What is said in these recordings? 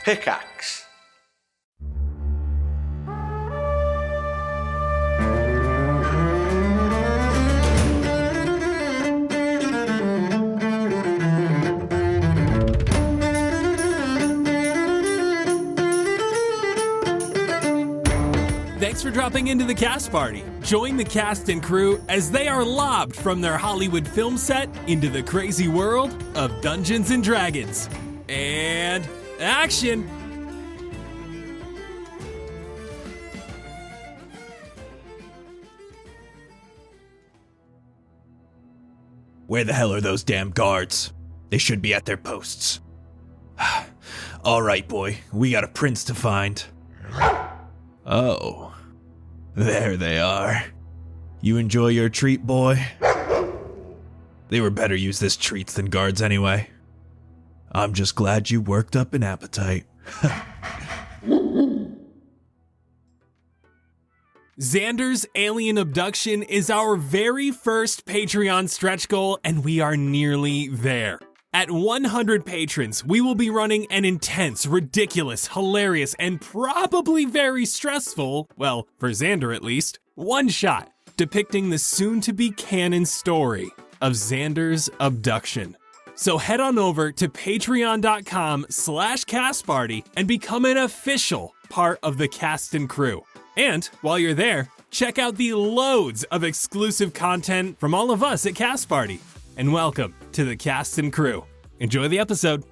Pickaxe. Thanks for dropping into the cast party. Join the cast and crew as they are lobbed from their Hollywood film set into the crazy world of Dungeons and Dragons. And action! Where the hell are those damn guards? They should be at their posts. All right, boy, we got a prince to find. Oh, there they are. You enjoy your treat, boy? They were better use as treats than guards anyway. I'm just glad you worked up an appetite. Xander's alien abduction is our very first Patreon stretch goal, and we are nearly there. At 100 patrons, we will be running an intense, ridiculous, hilarious, and probably very stressful, well, for Xander at least, one-shot depicting the soon-to-be canon story of Xander's abduction. So head on over to patreon.com/castparty and become an official part of the cast and crew. And while you're there, check out the loads of exclusive content from all of us at Cast Party. And welcome to the cast and crew. Enjoy the episode.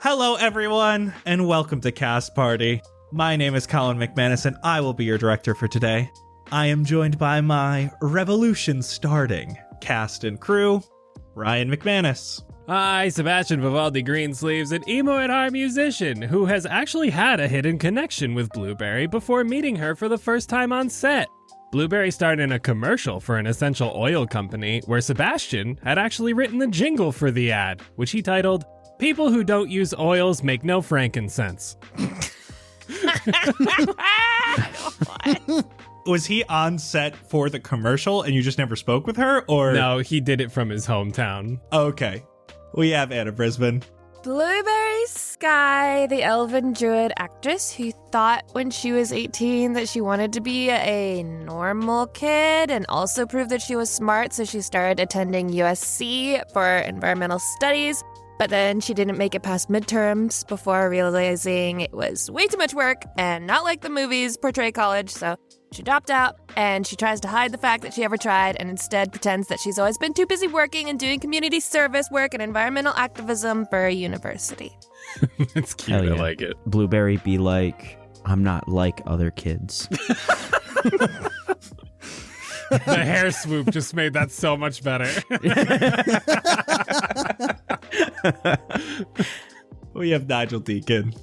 Hello, everyone, and welcome to Cast Party. My name is Colin McManus, and I will be your director for today. I am joined by my revolution-starting cast and crew, Ryan McManus. Hi, Sebastian Vivaldi Greensleeves, an emo at heart musician who has actually had a hidden connection with Blueberry before meeting her for the first time on set. Blueberry starred in a commercial for an essential oil company where Sebastian had actually written the jingle for the ad, which he titled, "People Who Don't Use Oils Make No Frankincense." Was he on set for the commercial and you just never spoke with her, or? No, he did it from his hometown. Okay. We have Anna Brisbane. Blueberry Sky, the elven druid actress who thought when she was 18 that she wanted to be a normal kid and also prove that she was smart, so she started attending USC for environmental studies, but then she didn't make it past midterms before realizing it was way too much work and not like the movies portray college, so she dropped out, and she tries to hide the fact that she ever tried and instead pretends that she's always been too busy working and doing community service work and environmental activism for a university. It's cute, Yeah. I like it. Blueberry be like, I'm not like other kids. The hair swoop just made that so much better. We have Nigel Deacon.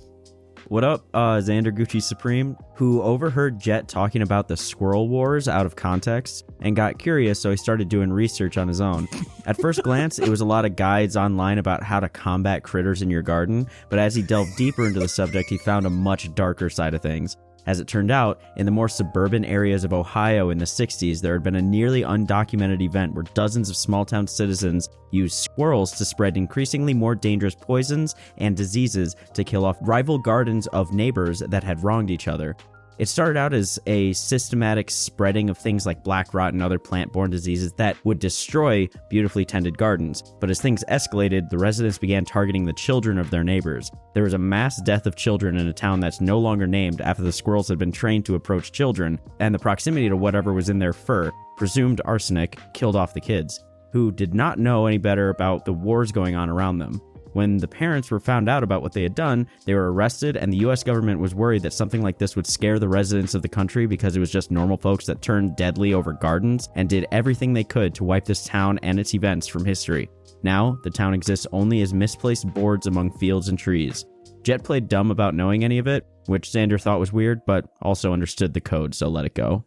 What up, Xander Gucci Supreme, who overheard Jett talking about the squirrel wars out of context and got curious, so he started doing research on his own. At first glance, it was a lot of guides online about how to combat critters in your garden, but as he delved deeper into the subject, he found a much darker side of things. As it turned out, in the more suburban areas of Ohio in the 60s, there had been a nearly undocumented event where dozens of small-town citizens used squirrels to spread increasingly more dangerous poisons and diseases to kill off rival gardens of neighbors that had wronged each other. It started out as a systematic spreading of things like black rot and other plant-borne diseases that would destroy beautifully tended gardens. But as things escalated, the residents began targeting the children of their neighbors. There was a mass death of children in a town that's no longer named after the squirrels had been trained to approach children, and the proximity to whatever was in their fur, presumed arsenic, killed off the kids, who did not know any better about the wars going on around them. When the parents were found out about what they had done, they were arrested, and the US government was worried that something like this would scare the residents of the country because it was just normal folks that turned deadly over gardens and did everything they could to wipe this town and its events from history. Now, the town exists only as misplaced boards among fields and trees. Jett played dumb about knowing any of it, which Xander thought was weird, but also understood the code, so let it go.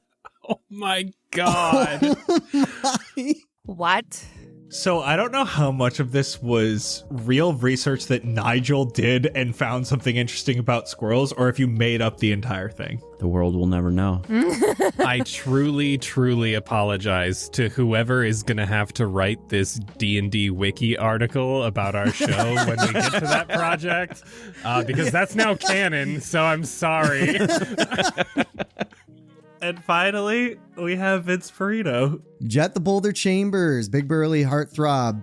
Oh my god. What? So I don't know how much of this was real research that Nigel did and found something interesting about squirrels, or if you made up the entire thing. The world will never know. I truly, truly apologize to whoever is going to have to write this D&D wiki article about our show when we get to that project, because that's now canon, so I'm sorry. And finally, we have Vince Perino. Jett the Boulder Chambers, big burly heartthrob.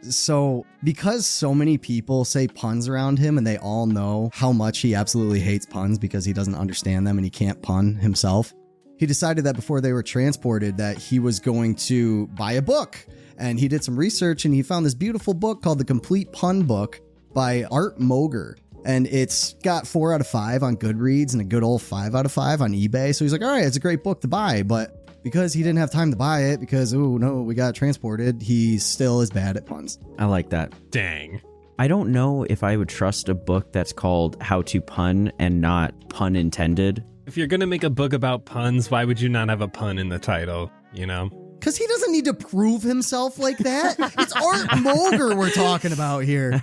So, because so many people say puns around him and they all know how much he absolutely hates puns because he doesn't understand them and he can't pun himself, he decided that before they were transported that he was going to buy a book. And he did some research and he found this beautiful book called The Complete Pun Book by Art Moger. And it's got 4 out of 5 on Goodreads and a good old 5 out of 5 on eBay. So he's like, all right, it's a great book to buy. But because he didn't have time to buy it because, oh no, we got transported, he still is bad at puns. I like that. Dang. I don't know if I would trust a book that's called How to Pun and not Pun Intended. If you're going to make a book about puns, why would you not have a pun in the title, you know? Because he doesn't need to prove himself like that. It's Art Moger we're talking about here.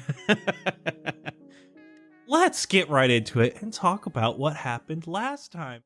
Let's get right into it and talk about what happened last time.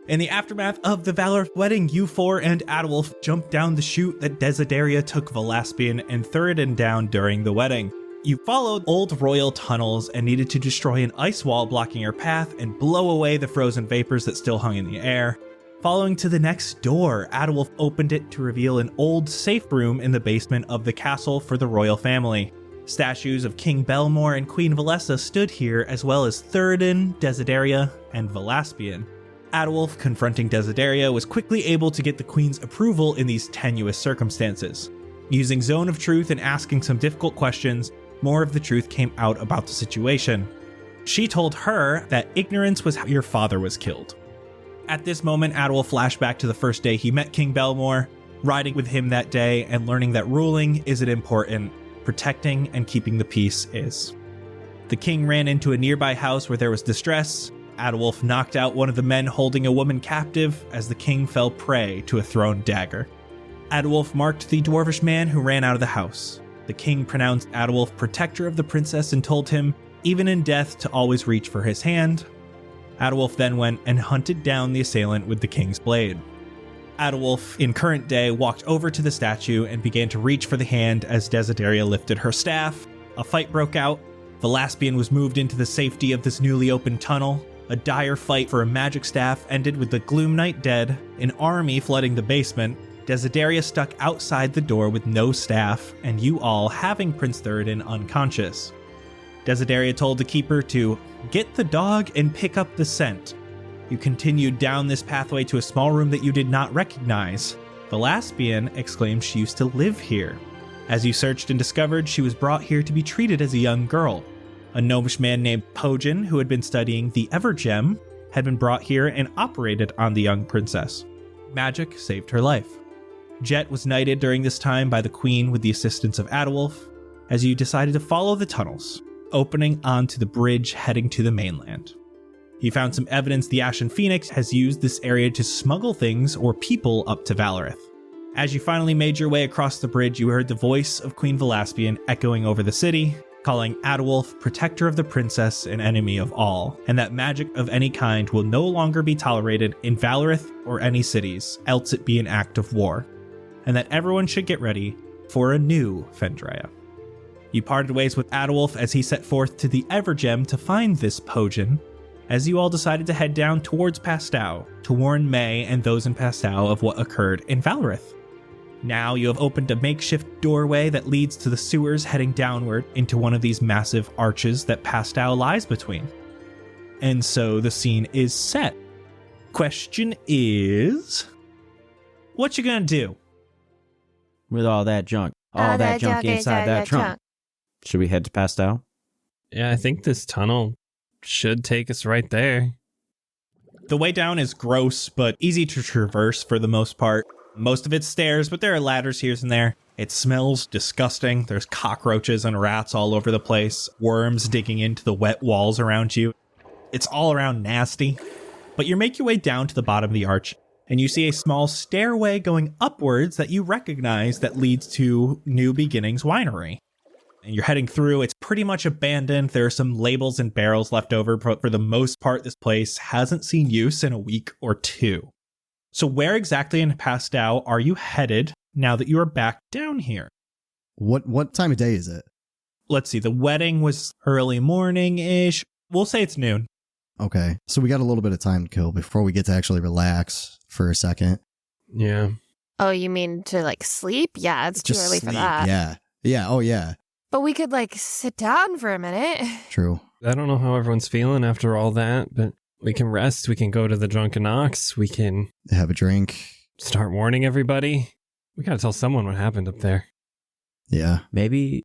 In the aftermath of the Valorith wedding, you four and Adolf jumped down the chute that Desideria took Velaspian and Thuridin down during the wedding. You followed old royal tunnels and needed to destroy an ice wall blocking your path and blow away the frozen vapors that still hung in the air. Following to the next door, Adolf opened it to reveal an old safe room in the basement of the castle for the royal family. Statues of King Belmore and Queen Valessa stood here, as well as Thuridin, Desideria, and Velaspian. Adolf, confronting Desideria, was quickly able to get the Queen's approval in these tenuous circumstances. Using Zone of Truth and asking some difficult questions, more of the truth came out about the situation. She told her that ignorance was how your father was killed. At this moment, Adolf flashed back to the first day he met King Belmore, riding with him that day and learning that ruling isn't important. Protecting and keeping the peace is. The king ran into a nearby house where there was distress. Adolf knocked out one of the men holding a woman captive as the king fell prey to a thrown dagger. Adolf marked the dwarvish man who ran out of the house. The king pronounced Adolf protector of the princess and told him, even in death, to always reach for his hand. Adolf then went and hunted down the assailant with the king's blade. Adolf, in current day, walked over to the statue and began to reach for the hand as Desideria lifted her staff. A fight broke out. Velaspian was moved into the safety of this newly opened tunnel. A dire fight for a magic staff ended with the Gloom Knight dead, an army flooding the basement, Desideria stuck outside the door with no staff, and you all having Prince Thuridin unconscious. Desideria told the keeper to get the dog and pick up the scent. You continued down this pathway to a small room that you did not recognize. Velaspian exclaimed she used to live here. As you searched and discovered, she was brought here to be treated as a young girl. A gnomish man named Pojin, who had been studying the Evergem, had been brought here and operated on the young princess. Magic saved her life. Jett was knighted during this time by the queen with the assistance of Adolf, as you decided to follow the tunnels, opening onto the bridge heading to the mainland. You found some evidence the Ashen Phoenix has used this area to smuggle things or people up to Valorith. As you finally made your way across the bridge, you heard the voice of Queen Velaspian echoing over the city, calling Adolf protector of the princess and enemy of all, and that magic of any kind will no longer be tolerated in Valorith or any cities, else it be an act of war, and that everyone should get ready for a new Fendrea. You parted ways with Adolf as he set forth to the Evergem to find this Pojin, as you all decided to head down towards Pastow to warn May and those in Pastow of what occurred in Valorith. Now you have opened a makeshift doorway that leads to the sewers heading downward into one of these massive arches that Pastow lies between. And so the scene is set. Question is, what you gonna do? With all that junk. All that junk inside that trunk. Should we head to Pastow? Yeah, I think this tunnel should take us right there. The way down is gross, but easy to traverse for the most part. Most of it's stairs, but there are ladders here and there. It smells disgusting. There's cockroaches and rats all over the place, worms digging into the wet walls around you. It's all around nasty. But you make your way down to the bottom of the arch, and you see a small stairway going upwards that you recognize that leads to New Beginnings Winery. And you're heading through. It's pretty much abandoned. There are some labels and barrels left over, but for the most part, this place hasn't seen use in a week or two. So where exactly in Pastow are you headed now that you are back down here? What time of day is it? Let's see. The wedding was early morning-ish. We'll say it's noon. Okay. So we got a little bit of time to kill before we get to actually relax for a second. Yeah. Oh, you mean to like sleep? Yeah, it's too Just early sleep. for that. Yeah. Yeah. Oh, yeah. But we could like sit down for a minute. True. I don't know how everyone's feeling after all that, but we can rest. We can go to the Drunken Ox. We can Have a drink. start warning everybody. We got to tell someone what happened up there. Yeah. Maybe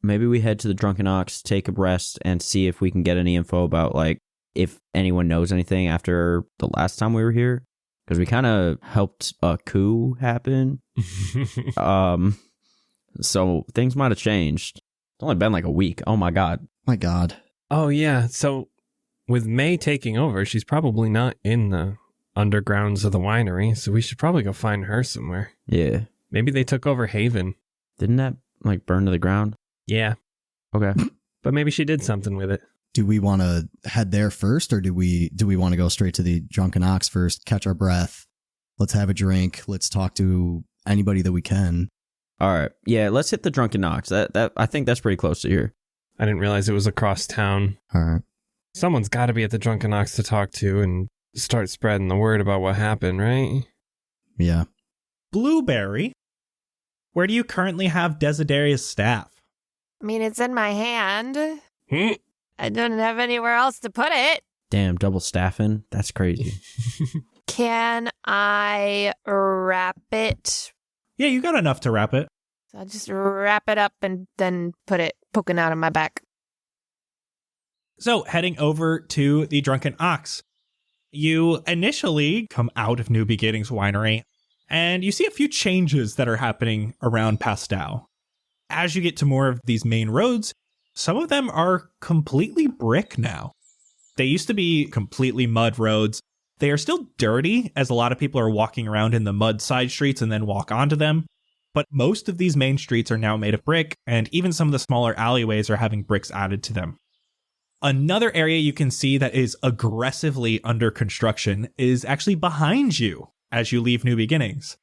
we head to the Drunken Ox, take a rest, and see if we can get any info about, like, if anyone knows anything after the last time we were here. Because we kind of helped a coup happen. So things might have changed. It's only been like a week. Oh my God. My God. Oh, yeah. So with May taking over, she's probably not in the undergrounds of the winery, so we should probably go find her somewhere. Yeah. Maybe they took over Haven. Didn't that, like, burn to the ground? Yeah, Okay. but maybe she did something with it. Do we want to head there first, or do we want to go straight to the Drunken Ox first, catch our breath? Let's have a drink. Let's talk to anybody that we can. All right. Yeah, let's hit the Drunken Ox. That I think that's pretty close to here. I didn't realize it was across town. All right. Someone's got to be at the Drunken Ox to talk to and start spreading the word about what happened, right? Yeah. Blueberry, where do you currently have Desideria's staff? I mean, it's in my hand. Hmm. I don't have anywhere else to put it. Damn, double staffing? That's crazy. Can I wrap it? Yeah, you got enough to wrap it. So I'll just wrap it up and then put it poking out of my back. So, heading over to the Drunken Ox, you initially come out of New Beginnings Winery, and you see a few changes that are happening around Pastow. As you get to more of these main roads, some of them are completely brick now. They used to be completely mud roads. They are still dirty, as a lot of people are walking around in the mud side streets and then walk onto them. But most of these main streets are now made of brick, and even some of the smaller alleyways are having bricks added to them. Another area you can see that is aggressively under construction is actually behind you as you leave New Beginnings.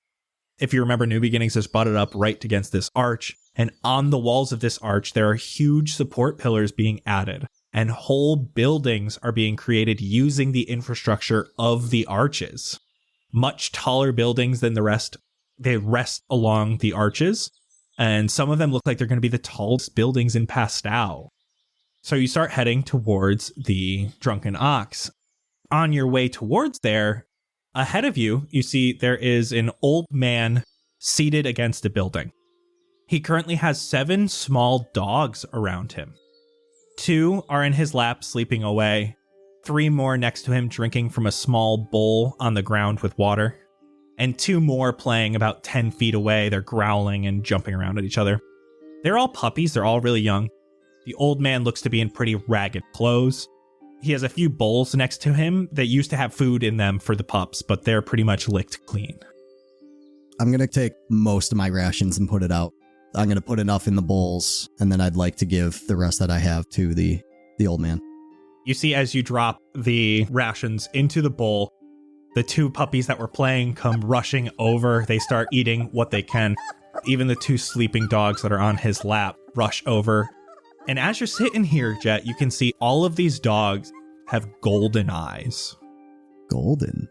If you remember, New Beginnings is butted up right against this arch, and on the walls of this arch, there are huge support pillars being added, and whole buildings are being created using the infrastructure of the arches. Much taller buildings than the rest. They rest along the arches, and some of them look like they're going to be the tallest buildings in Pastow. So you start heading towards the Drunken Ox. On your way towards there, ahead of you, you see there is an old man seated against a building. He currently has 7 small dogs around him. 2 are in his lap sleeping away. 3 more next to him drinking from a small bowl on the ground with water. And 2 more playing about 10 feet away. They're growling and jumping around at each other. They're all puppies. They're all really young. The old man looks to be in pretty ragged clothes. He has a few bowls next to him that used to have food in them for the pups, but they're pretty much licked clean. I'm going to take most of my rations and put it out. I'm going to put enough in the bowls, and then I'd like to give the rest that I have to the old man. You see, as you drop the rations into the bowl, the 2 puppies that were playing come rushing over. They start eating what they can. Even the 2 sleeping dogs that are on his lap rush over. And as you're sitting here, Jett, you can see all of these dogs have golden eyes. Golden?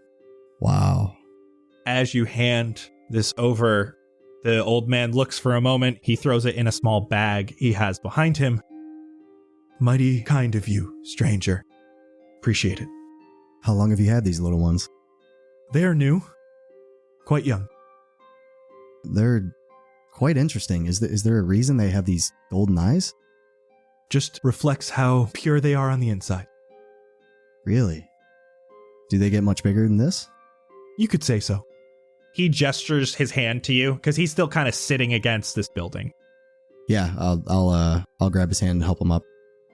Wow. As you hand this over, the old man looks for a moment. He throws it in a small bag he has behind him. Mighty kind of you, stranger. Appreciate it. How long have you had these little ones? They are new. Quite young. They're quite interesting. Is there a reason they have these golden eyes? Just reflects how pure they are on the inside. Really? Do they get much bigger than this? You could say so. He gestures his hand to you because he's still kind of sitting against this building. Yeah, I'll grab his hand and help him up.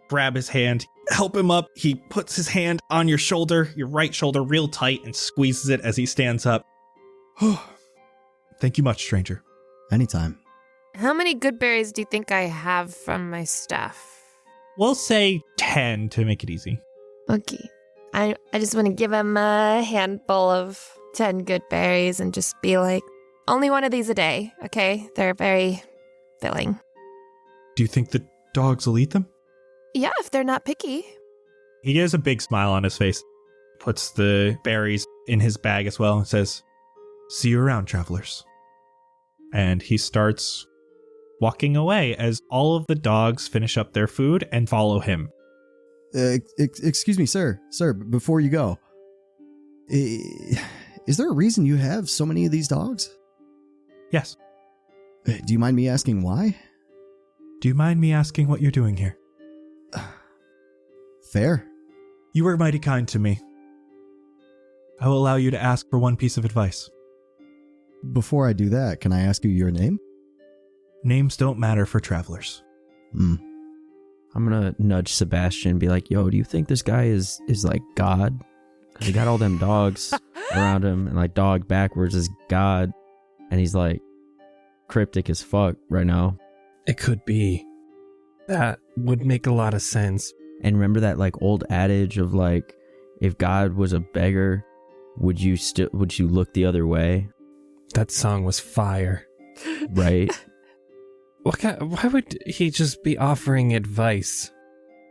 Grab his hand, help him up. He puts his hand on your shoulder, your right shoulder, real tight and squeezes it as he stands up. Thank you much, stranger. Anytime. How many good berries do you think I have from my stuff? We'll say 10 to make it easy. Okay. I just want to give him a handful of 10 good berries and just be like, only one of these a day, okay? They're very filling. Do you think the dogs will eat them? Yeah, if they're not picky. He has a big smile on his face, puts the berries in his bag as well, and says, "See you around, travelers." And he starts walking away as all of the dogs finish up their food and follow him. Excuse me, sir. Sir, before you go, is there a reason you have so many of these dogs? Yes. Do you mind me asking why? Do you mind me asking what you're doing here? Fair. You were mighty kind to me. I will allow you to ask for one piece of advice. Before I do that, can I ask you your name? Names don't matter for travelers. I'm gonna nudge Sebastian and be like, yo, do you think this guy is like God? 'Cause he got all them dogs around him, and like dog backwards is God. And he's like cryptic as fuck right now. It could be. That would make a lot of sense. And remember that like old adage of like, if God was a beggar, would you look the other way? That song was fire. Right? Why would he just be offering advice?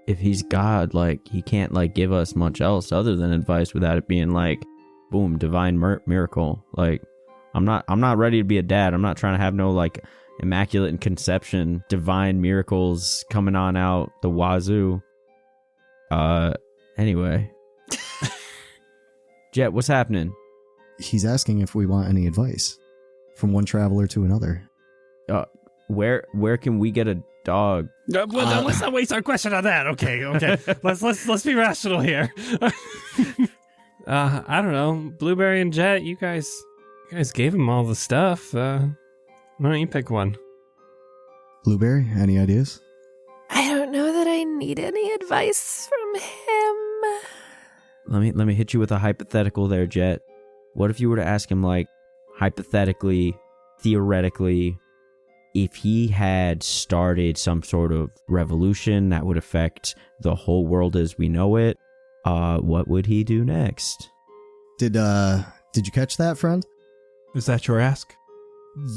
If he's God, like he can't like give us much else other than advice without it being like, boom, divine miracle. Like I'm not ready to be a dad. I'm not trying to have no like immaculate conception, divine miracles coming on out the wazoo. Anyway. Jett, what's happening? He's asking if we want any advice from one traveler to another. Where can we get a dog? Let's not waste our question on that. Okay. let's be rational here. I don't know. Blueberry and Jett, you guys gave him all the stuff. Why don't you pick one? Blueberry, any ideas? I don't know that I need any advice from him. Let me hit you with a hypothetical there, Jett. What if you were to ask him, like, hypothetically, theoretically, if he had started some sort of revolution that would affect the whole world as we know it, what would he do next? Did you catch that, friend? Is that your ask?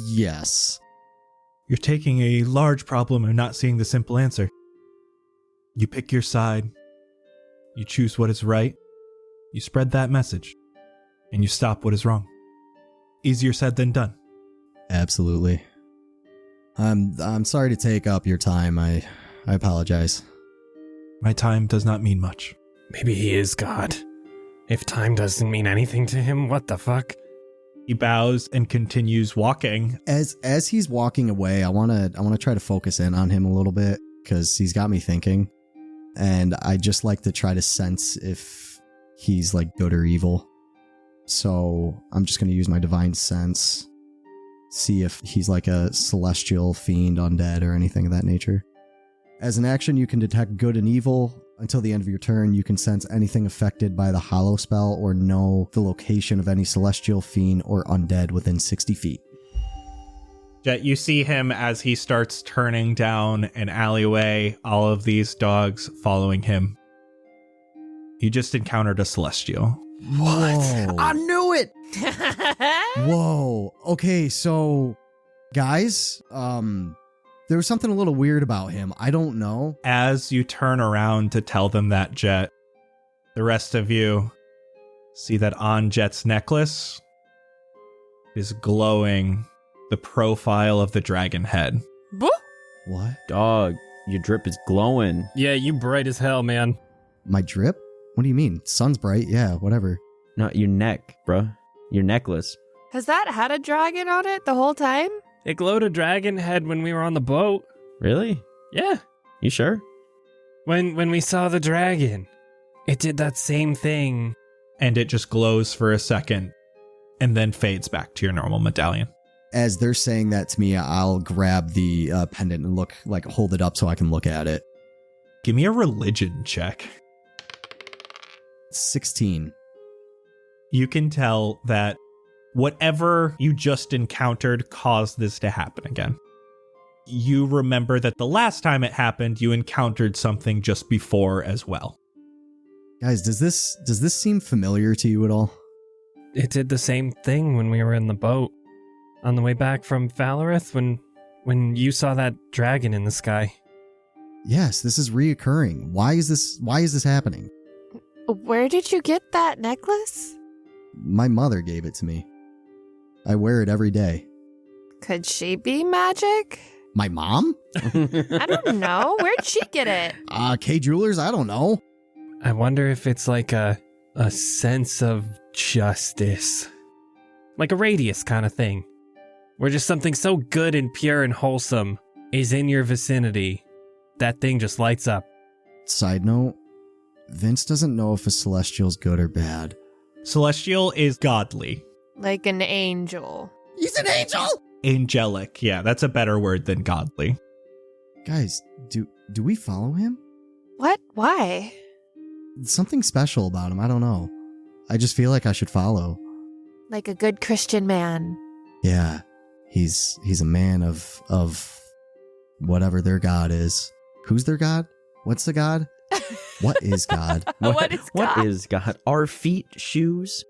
Yes. You're taking a large problem and not seeing the simple answer. You pick your side, you choose what is right, you spread that message, and you stop what is wrong. Easier said than done. Absolutely. I'm sorry to take up your time. I apologize. My time does not mean much. Maybe he is God. If time doesn't mean anything to him, what the fuck? He bows and continues walking. As he's walking away, I want to try to focus in on him a little bit because he's got me thinking, and I just like to try to sense if he's like good or evil. So I'm just going to use my divine sense, see if he's like a celestial fiend, undead, or anything of that nature. As an action, you can detect good and evil. Until the end of your turn, you can sense anything affected by the hollow spell or know the location of any celestial fiend or undead within 60 feet. Jett, you see him as he starts turning down an alleyway, all of these dogs following him. You just encountered a celestial. What? I knew it! Whoa. Okay, so, guys, there was something a little weird about him. I don't know. As you turn around to tell them that, Jett, the rest of you see that on Jett's necklace is glowing the profile of the dragon head. What? Dog, your drip is glowing. Yeah, you bright as hell, man. My drip? What do you mean? Sun's bright. Yeah, whatever. No, your neck, bruh. Your necklace. Has that had a dragon on it the whole time? It glowed a dragon head when we were on the boat. Really? Yeah. You sure? When we saw the dragon, it did that same thing. And it just glows for a second and then fades back to your normal medallion. As they're saying that to me, I'll grab the pendant and hold it up so I can look at it. Give me a religion check. 16. You can tell that Whatever you just encountered caused this to happen again. You remember that the last time it happened, you encountered something just before as well. Guys, does this seem familiar to you at all? It did the same thing when we were in the boat on the way back from Valorith when you saw that dragon in the sky. Yes, this is reoccurring. Why is this happening? Where did you get that necklace? My mother gave it to me. I wear it every day. Could she be magic? My mom? I don't know. Where'd she get it? K Jewelers? I don't know. I wonder if it's like a sense of justice. Like a radius kind of thing. Where just something so good and pure and wholesome is in your vicinity, that thing just lights up. Side note, Vince doesn't know if a celestial's good or bad. Celestial is godly. Like an angel. He's an angel! Angelic. Yeah, that's a better word than godly. Guys, do we follow him? What? Why? Something special about him, I don't know. I just feel like I should follow. Like a good Christian man. Yeah, he's a man of whatever their god is. Who's their god? What's the god? What is God? What is God? What is God? Are feet shoes?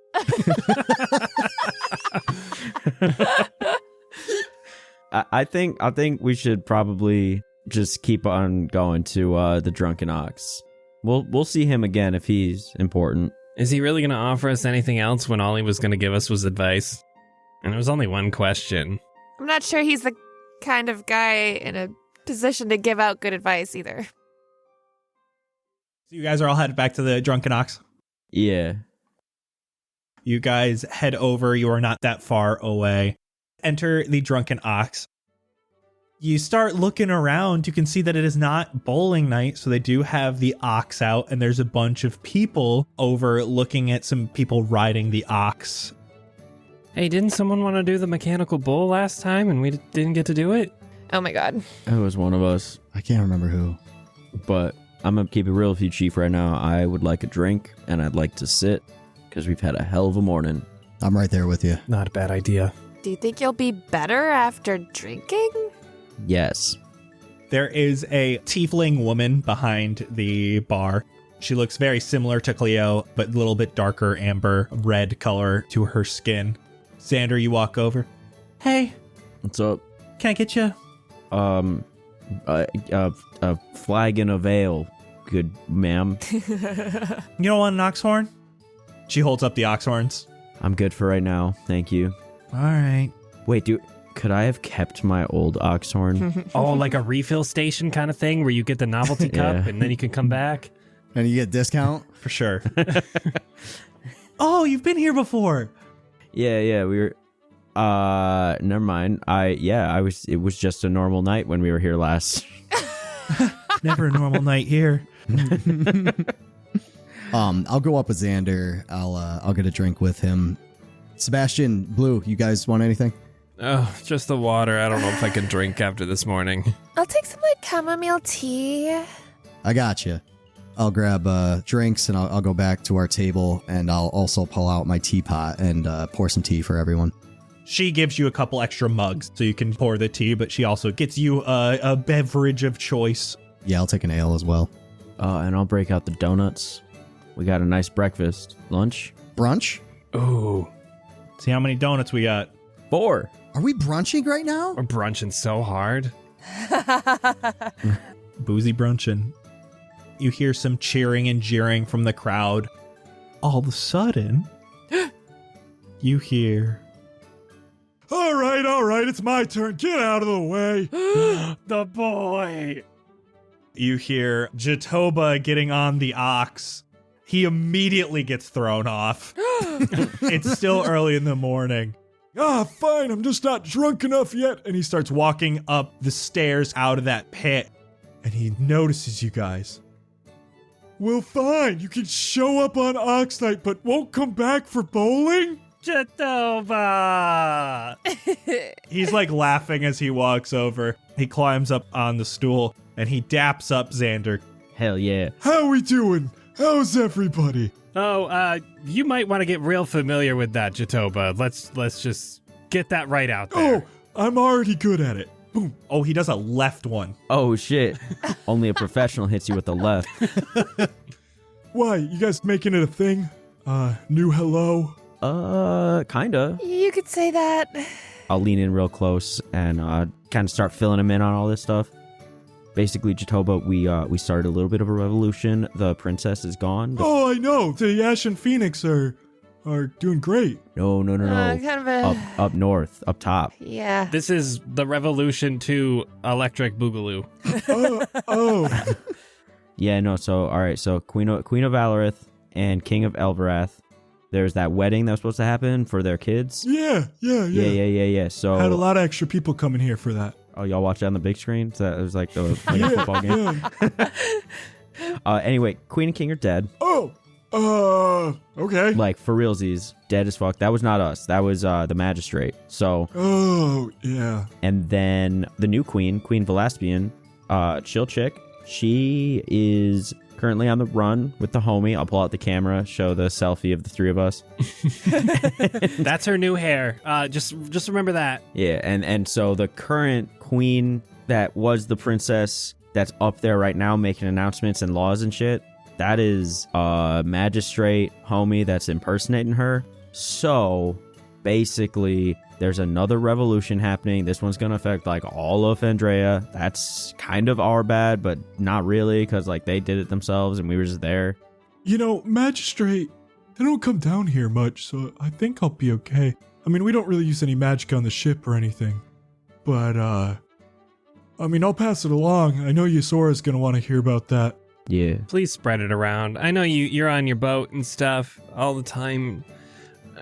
I think we should probably just keep on going to the Drunken Ox. We'll see him again if he's important. Is he really going to offer us anything else when all he was going to give us was advice? And it was only one question. I'm not sure he's the kind of guy in a position to give out good advice either. So you guys are all headed back to the Drunken Ox? Yeah. You guys head over. You are not that far away. Enter the Drunken Ox. You start looking around. You can see that it is not bowling night, so they do have the ox out, and there's a bunch of people over looking at some people riding the ox. Hey, didn't someone want to do the mechanical bull last time and we didn't get to do it? Oh my god. It was one of us. I can't remember who. But I'm going to keep it real with you, Chief, right now. I would like a drink, and I'd like to sit, because we've had a hell of a morning. I'm right there with you. Not a bad idea. Do you think you'll be better after drinking? Yes. There is a tiefling woman behind the bar. She looks very similar to Cleo, but a little bit darker amber red color to her skin. Xander, you walk over. Hey, What's up? can I get you? A flagon of ale, good ma'am. You don't want an ox horn? She holds up the ox horns. I'm good for right now. Thank you. All right. Wait, could I have kept my old ox horn? Oh, like a refill station kind of thing where you get the novelty cup Yeah. and then you can come back? And you get a discount? For sure. Oh, you've been here before. Yeah, we were. Never mind. It was just a normal night when we were here last. Never a normal night here. I'll go up with Xander. I'll get a drink with him. Sebastian, Blue, you guys want anything? Oh, just the water. I don't know if I can drink after this morning. I'll take some like chamomile tea. I got you. I'll grab drinks and I'll go back to our table and I'll also pull out my teapot and pour some tea for everyone. She gives you a couple extra mugs so you can pour the tea, but she also gets you a beverage of choice. Yeah, I'll take an ale as well. And I'll break out the donuts. We got a nice breakfast. Lunch? Brunch? Ooh, See how many donuts we got. 4. Are we brunching right now? we're brunching so hard. Boozy brunching. You hear some cheering and jeering from the crowd. All of a sudden, you hear, all right, it's my turn. Get out of the way. The boy. You hear Jatoba getting on the ox. He immediately gets thrown off. It's still early in the morning. Fine, I'm just not drunk enough yet. And he starts walking up the stairs out of that pit. And he notices you guys. Well, fine, you can show up on Ox Night, but won't come back for bowling? Jatoba! He's like laughing as he walks over. He climbs up on the stool and he daps up Xander. Hell yeah. How we doing? How's everybody? Oh, you might want to get real familiar with that, Jatoba. Let's just get that right out there. Oh, I'm already good at it. Boom. Oh, he does a left one. Oh, shit. Only a professional hits you with the left. Why, you guys making it a thing? New hello? Kinda. You could say that. I'll lean in real close and kind of start filling him in on all this stuff. Basically, Jatoba, we started a little bit of a revolution. The princess is gone. Oh, I know. The Ashen Phoenix are doing great. No. Kind of a... Up north, up top. Yeah. This is the revolution to Electric Boogaloo. Oh. Yeah, no. So, all right. So, Queen of Valorith and King of Elverath. There's that wedding that was supposed to happen for their kids. Yeah. Yeah. So, Had a lot of extra people coming here for that. oh, y'all watch it on the big screen? So that was like the football game. Yeah. Anyway, Queen and King are dead. Oh. Okay. Like, for realsies, dead as fuck. That was not us. That was the Magistrate. So, Oh, yeah. and then the new Queen, Queen Velaspian, chill chick. She is currently on the run with the homie. I'll pull out the camera, show the selfie of the three of us. That's her new hair. Just remember that. Yeah, and so the current queen that was the princess that's up there right now making announcements and laws and shit, that is Magistrate homie that's impersonating her. So basically, there's another revolution happening. This one's gonna affect like all of Andrea. That's kind of our bad, but not really, because like they did it themselves and we were just there. You know, Magistrate, they don't come down here much, so I think I'll be okay. I mean, we don't really use any magic on the ship or anything. But, I mean, I'll pass it along. I know Yusora's gonna want to hear about that. Yeah. Please spread it around. I know you're on your boat and stuff all the time.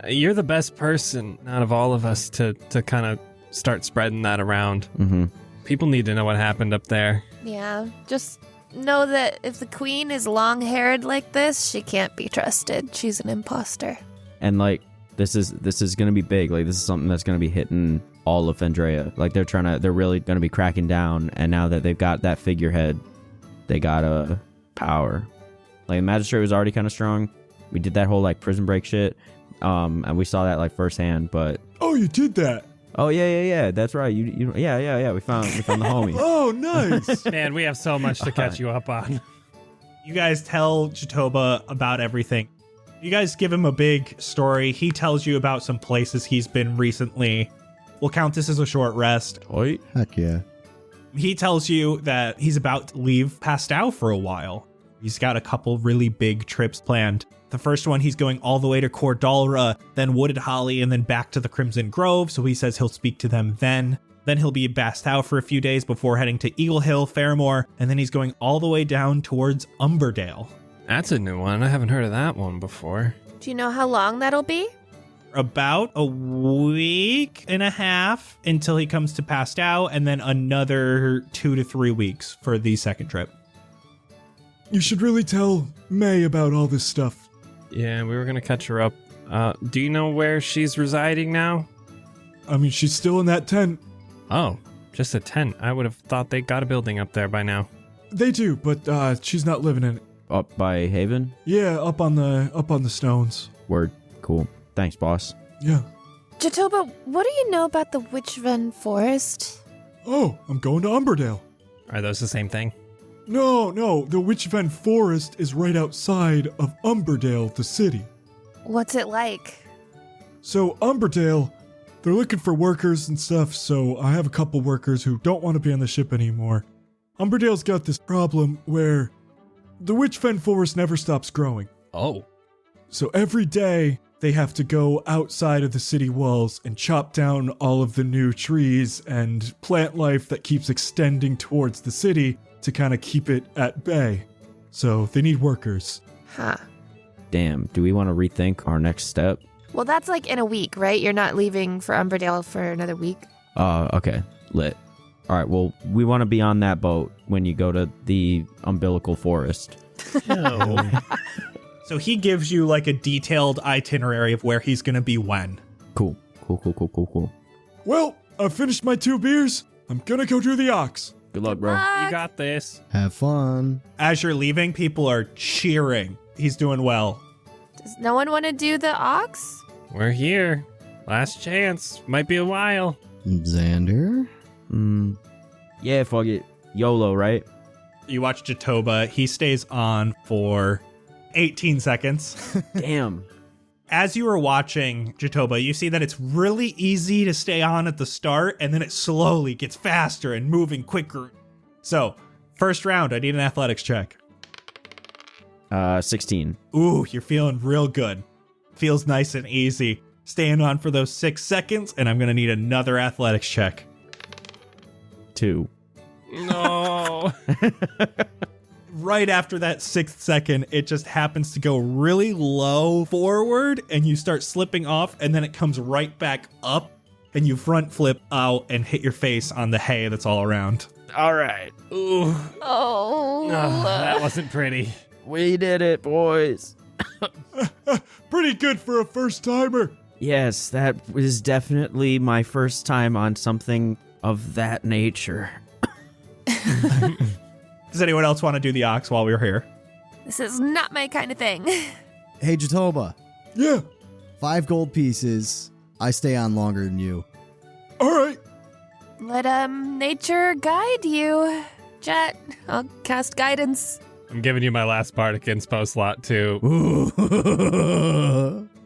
You're the best person out of all of us to kind of start spreading that around. Mm-hmm. People need to know what happened up there. Yeah. Just know that if the queen is long-haired like this, she can't be trusted. She's an imposter. And like this is gonna be big. Like this is something that's gonna be hitting all of Andrea. Like they're really gonna be cracking down. And now that they've got that figurehead, they got a power. Like the Magistrate was already kind of strong. We did that whole like prison break shit. And we saw that like firsthand. But Oh, you did that? oh yeah, that's right. You yeah. We found the homie. Oh, nice. Man, we have so much to catch you up on. You guys tell Jatoba about everything. You guys give him a big story. He tells you about some places he's been recently. We'll count this as a short rest. Oi. Heck yeah. He tells you that he's about to leave Pastow for a while. He's got a couple really big trips planned. The first one, he's going all the way to Cordalra, then Wooded Holly, and then back to the Crimson Grove, so he says he'll speak to them then. Then he'll be in Pastow for a few days before heading to Eagle Hill, Fairmore, and then he's going all the way down towards Umberdale. That's a new one. I haven't heard of that one before. Do you know how long that'll be? About a week and a half until he comes to Pastow, and then another 2 to 3 weeks for the second trip. You should really tell May about all this stuff. Yeah, we were going to catch her up. Do you know where she's residing now? I mean, she's still in that tent. Oh, just a tent. I would have thought they got a building up there by now. They do, but she's not living in it. Up by Haven. Yeah, up on the stones. Word. Cool. Thanks, boss. Yeah. Jatoba, what do you know about the Witchven Forest? Oh, I'm going to Umberdale. Are those the same thing? No, the Witchven Forest is right outside of Umberdale, the city. What's it like? So Umberdale, they're looking for workers and stuff, so I have a couple workers who don't want to be on the ship anymore. Umberdale's got this problem where the Witchven Forest never stops growing. Oh. So every day, they have to go outside of the city walls and chop down all of the new trees and plant life that keeps extending towards the city to kind of keep it at bay. So they need workers. Huh. Damn. Do we want to rethink our next step? Well, that's like in a week, right? You're not leaving for Umberdale for another week? Okay. Lit. All right. Well, we want to be on that boat when you go to the umbilical forest. No. So he gives you like a detailed itinerary of where he's going to be when. Cool. Well, I've finished my 2 beers. I'm gonna go do the ox. Good luck, bro. You got this. Have fun. As you're leaving, people are cheering. He's doing well. Does no one want to do the ox? We're here. Last chance. Might be a while. Xander? Yeah, fuck it. YOLO, right? You watch Jatoba. He stays on for 18 seconds. Damn. As you are watching Jatoba, you see that it's really easy to stay on at the start, and then it slowly gets faster and moving quicker. So, first round, I need an athletics check. 16. Ooh, you're feeling real good. Feels nice and easy. Staying on for those 6 seconds, and I'm going to need another athletics check. 2. No. Right after that 6th second, it just happens to go really low forward, and you start slipping off, and then it comes right back up, and you front flip out and hit your face on the hay that's all around. All right. Ooh. Oh. No, that wasn't pretty. We did it, boys. Pretty good for a first timer. Yes, that was definitely my first time on something of that nature. Does anyone else want to do the ox while we're here? This is not my kind of thing. Hey, Jatoba. Yeah. 5 gold pieces. I stay on longer than you. All right. Let nature guide you. Jett, I'll cast guidance. I'm giving you my last bardic inspo slot too.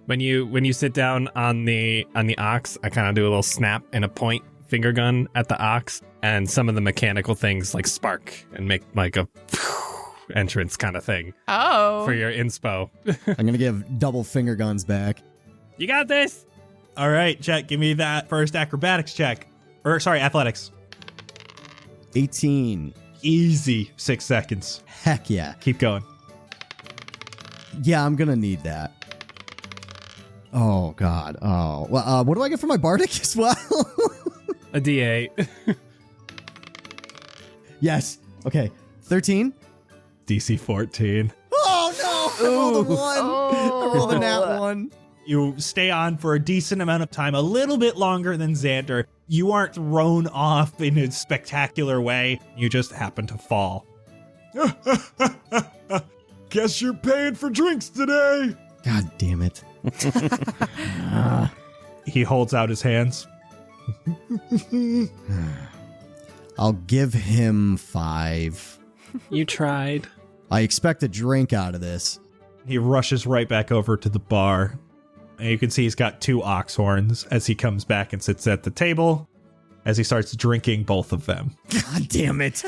When you sit down on the ox, I kind of do a little snap and a point finger gun at the ox, and some of the mechanical things like spark and make like a entrance kind of thing Oh. for your inspo. I'm going to give double finger guns back. You got this. All right, Jett, give me that first acrobatics check. Or, sorry, athletics. 18. Easy 6 seconds. Heck yeah. Keep going. Yeah, I'm going to need that. Oh, God. Oh. Well, what do I get for my bardic as well? A D8. Yes. Okay. 13. DC 14. Oh, no. I rolled a 1. I rolled a nat 1. You stay on for a decent amount of time, a little bit longer than Xander. You aren't thrown off in a spectacular way. You just happen to fall. Guess you're paying for drinks today. God damn it. He holds out his hands. I'll give him 5. You tried. I expect a drink out of this. He rushes right back over to the bar. And you can see he's got 2 ox horns as he comes back and sits at the table as he starts drinking both of them. God damn it.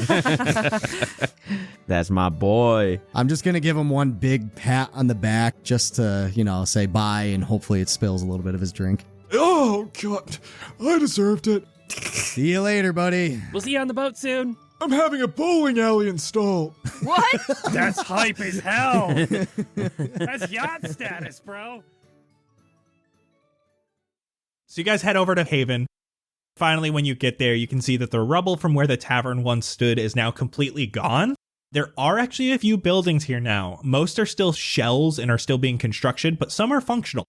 That's my boy. I'm just going to give him one big pat on the back just to, say bye, and hopefully it spills a little bit of his drink. Oh, God. I deserved it. See you later, buddy. We'll see you on the boat soon. I'm having a bowling alley installed. What? That's hype as hell. That's yacht status, bro. So you guys head over to Haven. Finally, when you get there, you can see that the rubble from where the tavern once stood is now completely gone. There are actually a few buildings here now. Most are still shells and are still being constructed, but some are functional.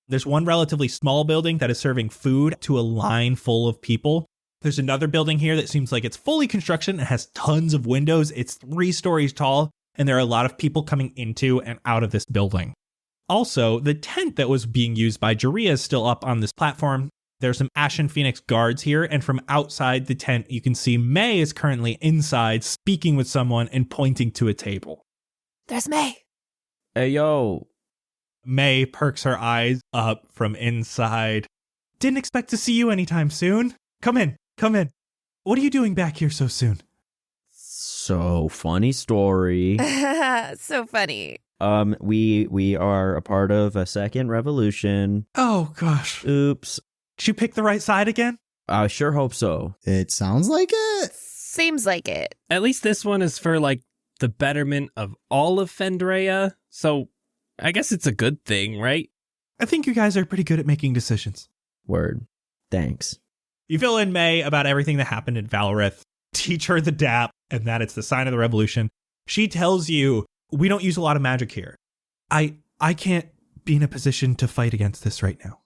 There's one relatively small building that is serving food to a line full of people. There's another building here that seems like it's fully construction and has tons of windows. It's 3 stories tall, and there are a lot of people coming into and out of this building. Also, the tent that was being used by Jaria is still up on this platform. There's some Ashen Phoenix guards here, and from outside the tent, you can see May is currently inside speaking with someone and pointing to a table. There's May. Hey, yo. May perks her eyes up from inside. Didn't expect to see you anytime soon. Come in. What are you doing back here so soon? So, funny story. So funny. We are a part of a second revolution. Oh, gosh. Oops. Did you pick the right side again? I sure hope so. It sounds like it. Seems like it. At least this one is for, the betterment of all of Fendrea. So I guess it's a good thing, right? I think you guys are pretty good at making decisions. Word. Thanks. You fill in May about everything that happened in Valorith, teach her the DAP, and that it's the sign of the revolution. She tells you, we don't use a lot of magic here. I can't be in a position to fight against this right now.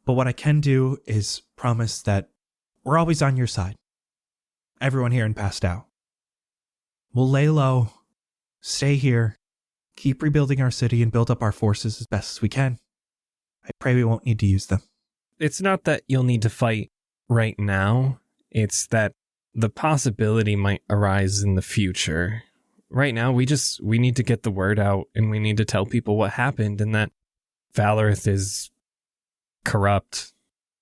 But what I can do is promise that we're always on your side. Everyone here in Pastow. We'll lay low, stay here, keep rebuilding our city and build up our forces as best as we can. I pray we won't need to use them. It's not that you'll need to fight right now. It's that the possibility might arise in the future. Right now, we need to get the word out, and we need to tell people what happened and that Valorith is corrupt.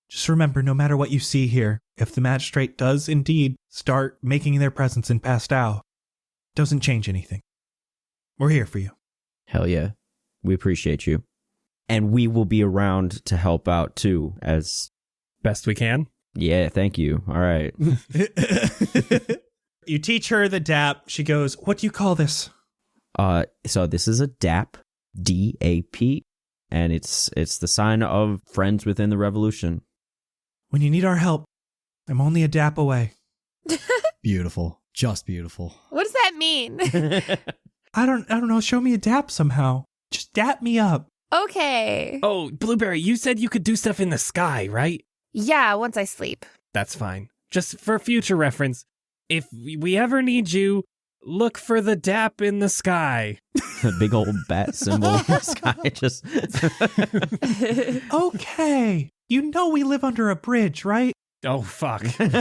Just remember, no matter what you see here, if the Magistrate does indeed start making their presence in Pastow, doesn't change anything. We're here for you. Hell yeah. We appreciate you. And we will be around to help out too, as Best we can. Yeah, thank you. All right. You teach her the DAP. She goes, what do you call this? So this is a DAP, D-A-P, and it's the sign of Friends Within the Revolution. When you need our help, I'm only a DAP away. Beautiful. Just beautiful. What does that mean? I don't know. Show me a DAP somehow. Just DAP me up. Okay. Oh, Blueberry, you said you could do stuff in the sky, right? Yeah, once I sleep. That's fine. Just for future reference, if we ever need you, look for the DAP in the sky. A big old bat symbol in the sky. Just Okay. You know we live under a bridge, right? Oh, fuck. Can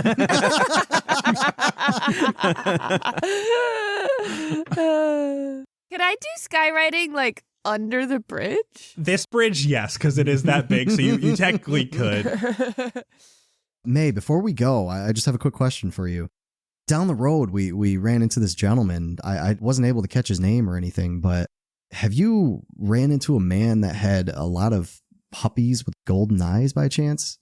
I do skywriting like under the bridge? This bridge, yes, because it is that big, so you technically could. May, before we go, I just have a quick question for you. Down the road, we ran into this gentleman. I wasn't able to catch his name or anything, but have you ran into a man that had a lot of puppies with golden eyes by chance?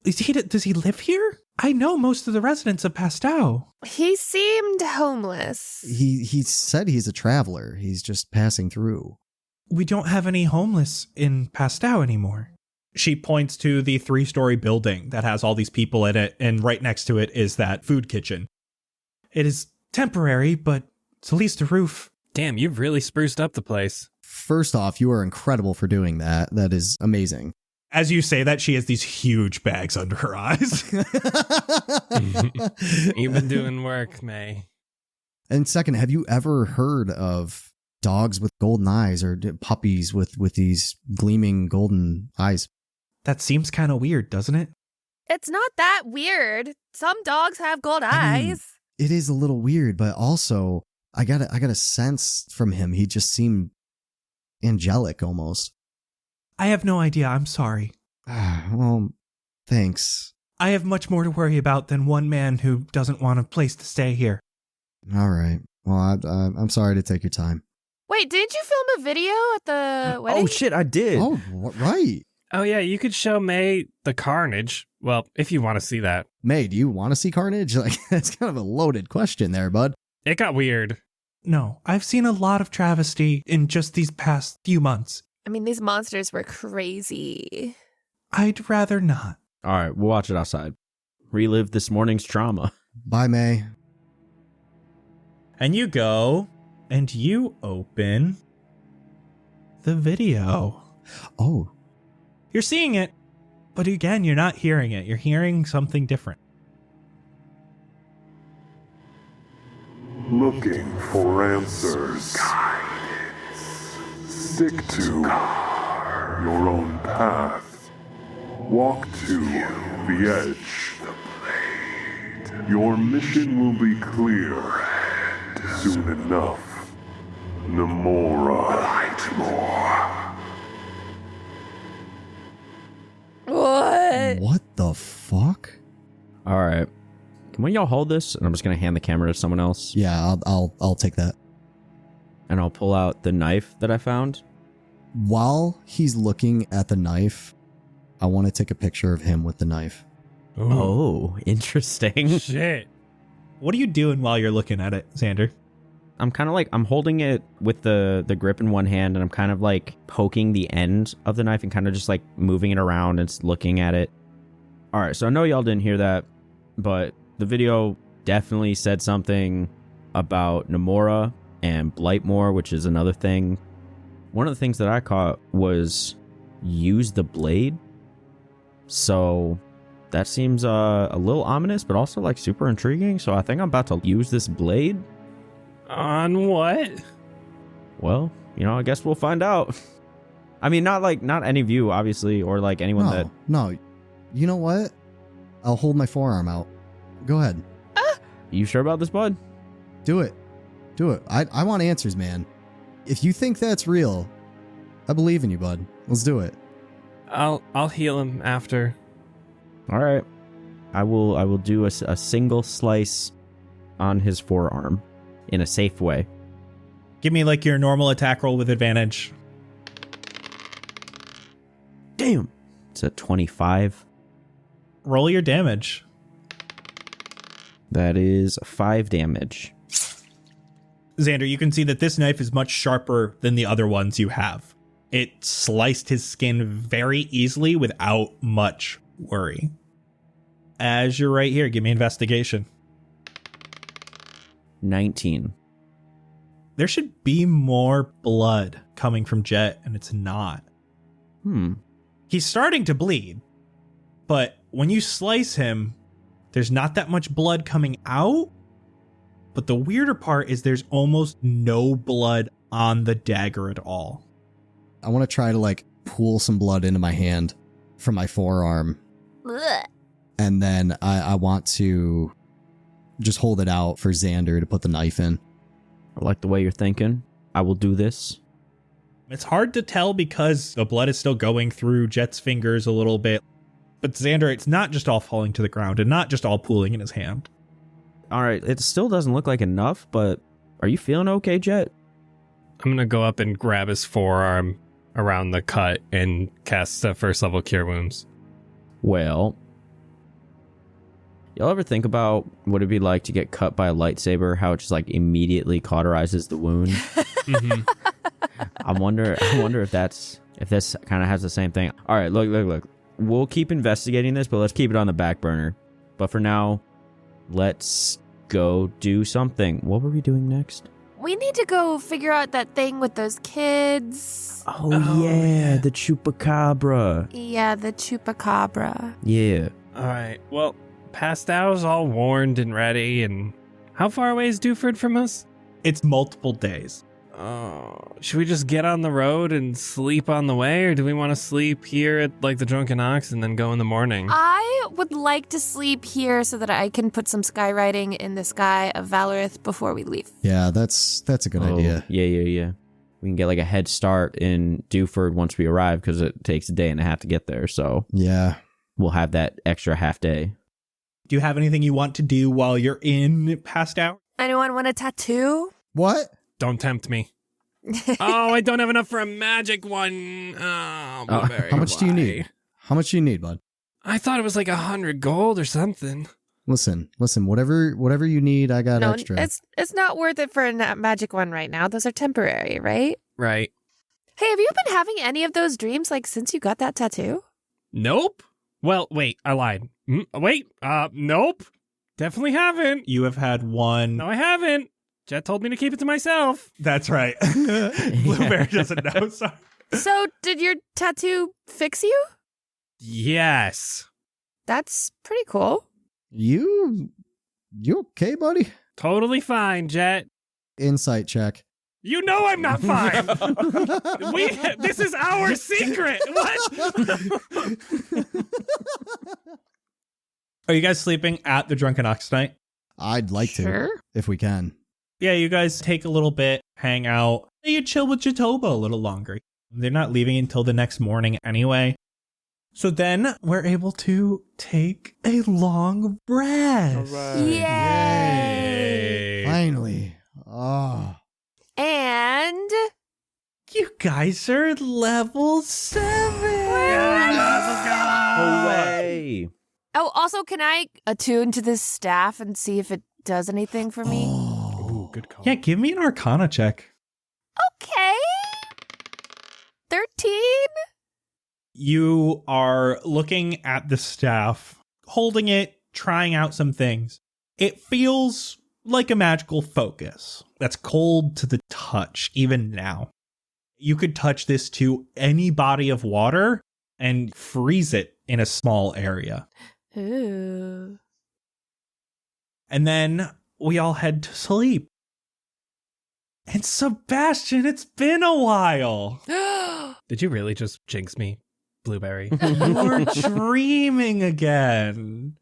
Does he live here? I know most of the residents of Pastow. He seemed homeless. He said he's a traveler. He's just passing through. We don't have any homeless in Pastow anymore. She points to the 3-story building that has all these people in it, and right next to it is that food kitchen. It is temporary, but it's at least a roof. Damn, you've really spruced up the place. First off, you are incredible for doing that. That is amazing. As you say that, she has these huge bags under her eyes. You've been doing work, May. And second, have you ever heard of dogs with golden eyes or puppies with these gleaming golden eyes? That seems kind of weird, doesn't it? It's not that weird. Some dogs have gold eyes. It is a little weird, but also I got a sense from him. He just seemed angelic almost. I have no idea. I'm sorry. Well, thanks. I have much more to worry about than one man who doesn't want a place to stay here. All right. Well, I'm sorry to take your time. Wait, didn't you film a video at the wedding? Oh shit, I did. Oh, right. Oh, yeah, you could show May the carnage. Well, if you want to see that. May, do you want to see carnage? Like, that's kind of a loaded question there, bud. It got weird. No, I've seen a lot of travesty in just these past few months. I mean, these monsters were crazy. I'd rather not. All right, we'll watch it outside. Relive this morning's trauma. Bye, May. And you go, and you open the video. Oh. You're seeing it, but again, you're not hearing it. You're hearing something different. Looking for answers. Stick to your own path. Walk to the edge. Your mission will be clear soon enough. Namora. What? What the fuck? All right. Can one of y'all hold this? And I'm just going to hand the camera to someone else. Yeah, I'll take that. And I'll pull out the knife that I found. While he's looking at the knife, I want to take a picture of him with the knife. Ooh. Oh, interesting. Shit. What are you doing while you're looking at it, Xander? I'm kind of like, I'm holding it with the grip in one hand, and I'm kind of like poking the end of the knife and kind of just like moving it around and looking at it. All right, so I know y'all didn't hear that, but the video definitely said something about Namora and Blightmore, which is another thing. One of the things that I caught was use the blade. So that seems a little ominous, but also like super intriguing. So I think I'm about to use this blade. On what? Well, I guess we'll find out. I mean, not any of you, obviously, or like anyone that... No. You know what? I'll hold my forearm out. Go ahead. You sure about this, bud? Do it. I want answers, man. If you think that's real, I believe in you, bud. Let's do it. I'll heal him after. All right. I will do a single slice on his forearm in a safe way. Give me like your normal attack roll with advantage. Damn. It's a 25. Roll your damage. That is 5 damage. Xander, you can see that this knife is much sharper than the other ones you have. It sliced his skin very easily without much worry. As you're right here, give me investigation. 19. There should be more blood coming from Jett, and it's not. He's starting to bleed, but when you slice him, there's not that much blood coming out. But the weirder part is there's almost no blood on the dagger at all. I want to try to like pool some blood into my hand from my forearm. Blech. And then I want to just hold it out for Xander to put the knife in. I like the way you're thinking. I will do this. It's hard to tell because the blood is still going through Jett's fingers a little bit. But Xander, it's not just all falling to the ground and not just all pooling in his hand. All right. It still doesn't look like enough, but are you feeling okay, Jett? I'm going to go up and grab his forearm around the cut and cast first level cure wounds. Well, y'all ever think about what it'd be like to get cut by a lightsaber, how it just like immediately cauterizes the wound? Mm-hmm. I wonder if this kind of has the same thing. All right, look. We'll keep investigating this, but let's keep it on the back burner. But for now, let's go do something. What were we doing next? We need to go figure out that thing with those kids. Oh yeah, the chupacabra. Yeah, the chupacabra. Yeah. All right. Well, Pastow's all warned and ready. And how far away is Duford from us? It's multiple days. Oh, should we just get on the road and sleep on the way, or do we want to sleep here at like the Drunken Ox and then go in the morning? I would like to sleep here so that I can put some skywriting in the sky of Valorith before we leave. Yeah, that's a good idea. Yeah. We can get like a head start in Duford once we arrive because it takes a day and a half to get there. So Yeah. we'll have that extra half day. Do you have anything you want to do while you're in Pastow? Anyone want a tattoo? What? Don't tempt me. Oh, I don't have enough for a magic one. Oh, Blueberry, how much do you why? need? How much do you need, bud? I thought it was like 100 gold or something. Listen, whatever you need, I got No, extra. it's not worth it for a magic one right now. Those are temporary, right? Right. Hey, have you been having any of those dreams like since you got that tattoo? Nope. Well, wait, I lied. Nope. Definitely haven't. You have had one. No, I haven't. Jett told me to keep it to myself. That's right. Blueberry doesn't know. Sorry. So, did your tattoo fix you? Yes. That's pretty cool. You okay, buddy? Totally fine, Jett. Insight check. You know I'm not fine. This is our secret. What? Are you guys sleeping at the Drunken Ox tonight? I'd like to, if we can. Yeah, you guys take a little bit, hang out. You chill with Jatoba a little longer. They're not leaving until the next morning anyway. So then we're able to take a long rest. Yay! Finally. Oh. And You guys are level 7. Away. oh, also, can I attune to this staff and see if it does anything for me? Ooh, good call. Yeah, give me an Arcana check. Okay. 13? You are looking at the staff, holding it, trying out some things. It feels like a magical focus that's cold to the touch, even now. You could touch this to any body of water and freeze it in a small area. Ooh. And then we all head to sleep. And Sebastian, it's been a while. Did you really just jinx me, Blueberry? You're dreaming again.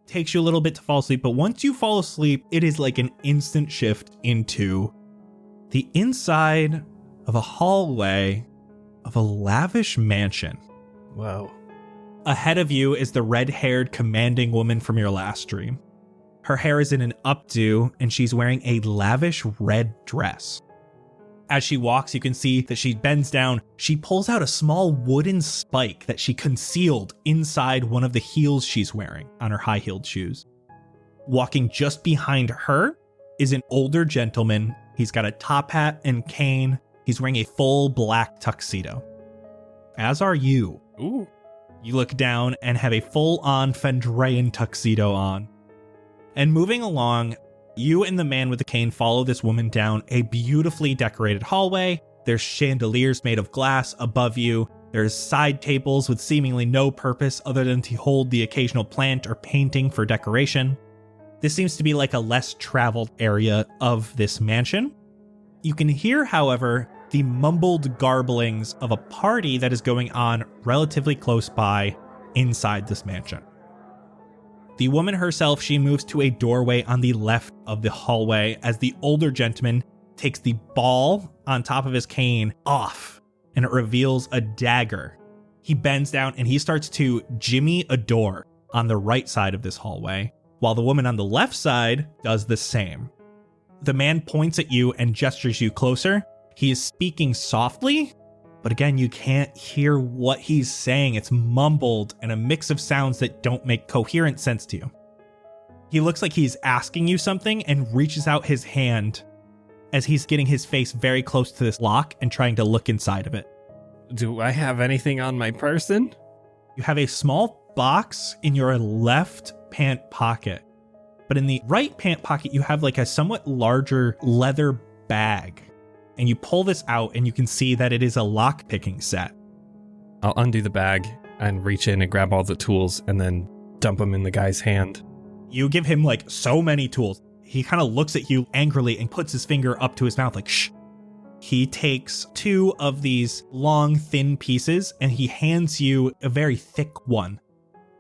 Takes you a little bit to fall asleep, but once you fall asleep, it is like an instant shift into the inside of a hallway of a lavish mansion. Whoa. Ahead of you is the red-haired commanding woman from your last dream. Her hair is in an updo, and she's wearing a lavish red dress. As she walks, you can see that she bends down. She pulls out a small wooden spike that she concealed inside one of the heels she's wearing on her high-heeled shoes. Walking just behind her is an older gentleman. He's got a top hat and cane. He's wearing a full black tuxedo. As are you. Ooh. You look down and have a full-on Fendrayan tuxedo on. And moving along, you and the man with the cane follow this woman down a beautifully decorated hallway. There's chandeliers made of glass above you. There's side tables with seemingly no purpose other than to hold the occasional plant or painting for decoration. This seems to be like a less traveled area of this mansion. You can hear, however, the mumbled garblings of a party that is going on relatively close by inside this mansion. The woman herself, she moves to a doorway on the left of the hallway as the older gentleman takes the ball on top of his cane off, and it reveals a dagger. He bends down and he starts to jimmy a door on the right side of this hallway, while the woman on the left side does the same. The man points at you and gestures you closer. He is speaking softly, but again, you can't hear what he's saying. It's mumbled and a mix of sounds that don't make coherent sense to you. He looks like he's asking you something and reaches out his hand as he's getting his face very close to this lock and trying to look inside of it. Do I have anything on my person? You have a small box in your left pant pocket, but in the right pant pocket, you have like a somewhat larger leather bag. And you pull this out and you can see that it is a lock-picking set. I'll undo the bag and reach in and grab all the tools and then dump them in the guy's hand. You give him like so many tools. He kind of looks at you angrily and puts his finger up to his mouth like, shh. He takes 2 of these long, thin pieces and he hands you a very thick one.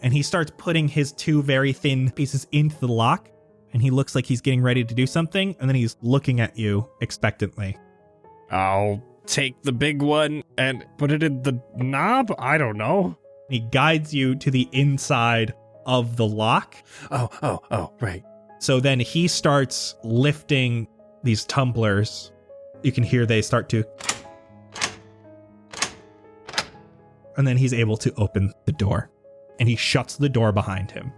And he starts putting his 2 very thin pieces into the lock. And he looks like he's getting ready to do something. And then he's looking at you expectantly. I'll take the big one and put it in the knob? I don't know. He guides you to the inside of the lock. Oh, right. So then he starts lifting these tumblers. You can hear they start to... And then he's able to open the door. And he shuts the door behind him.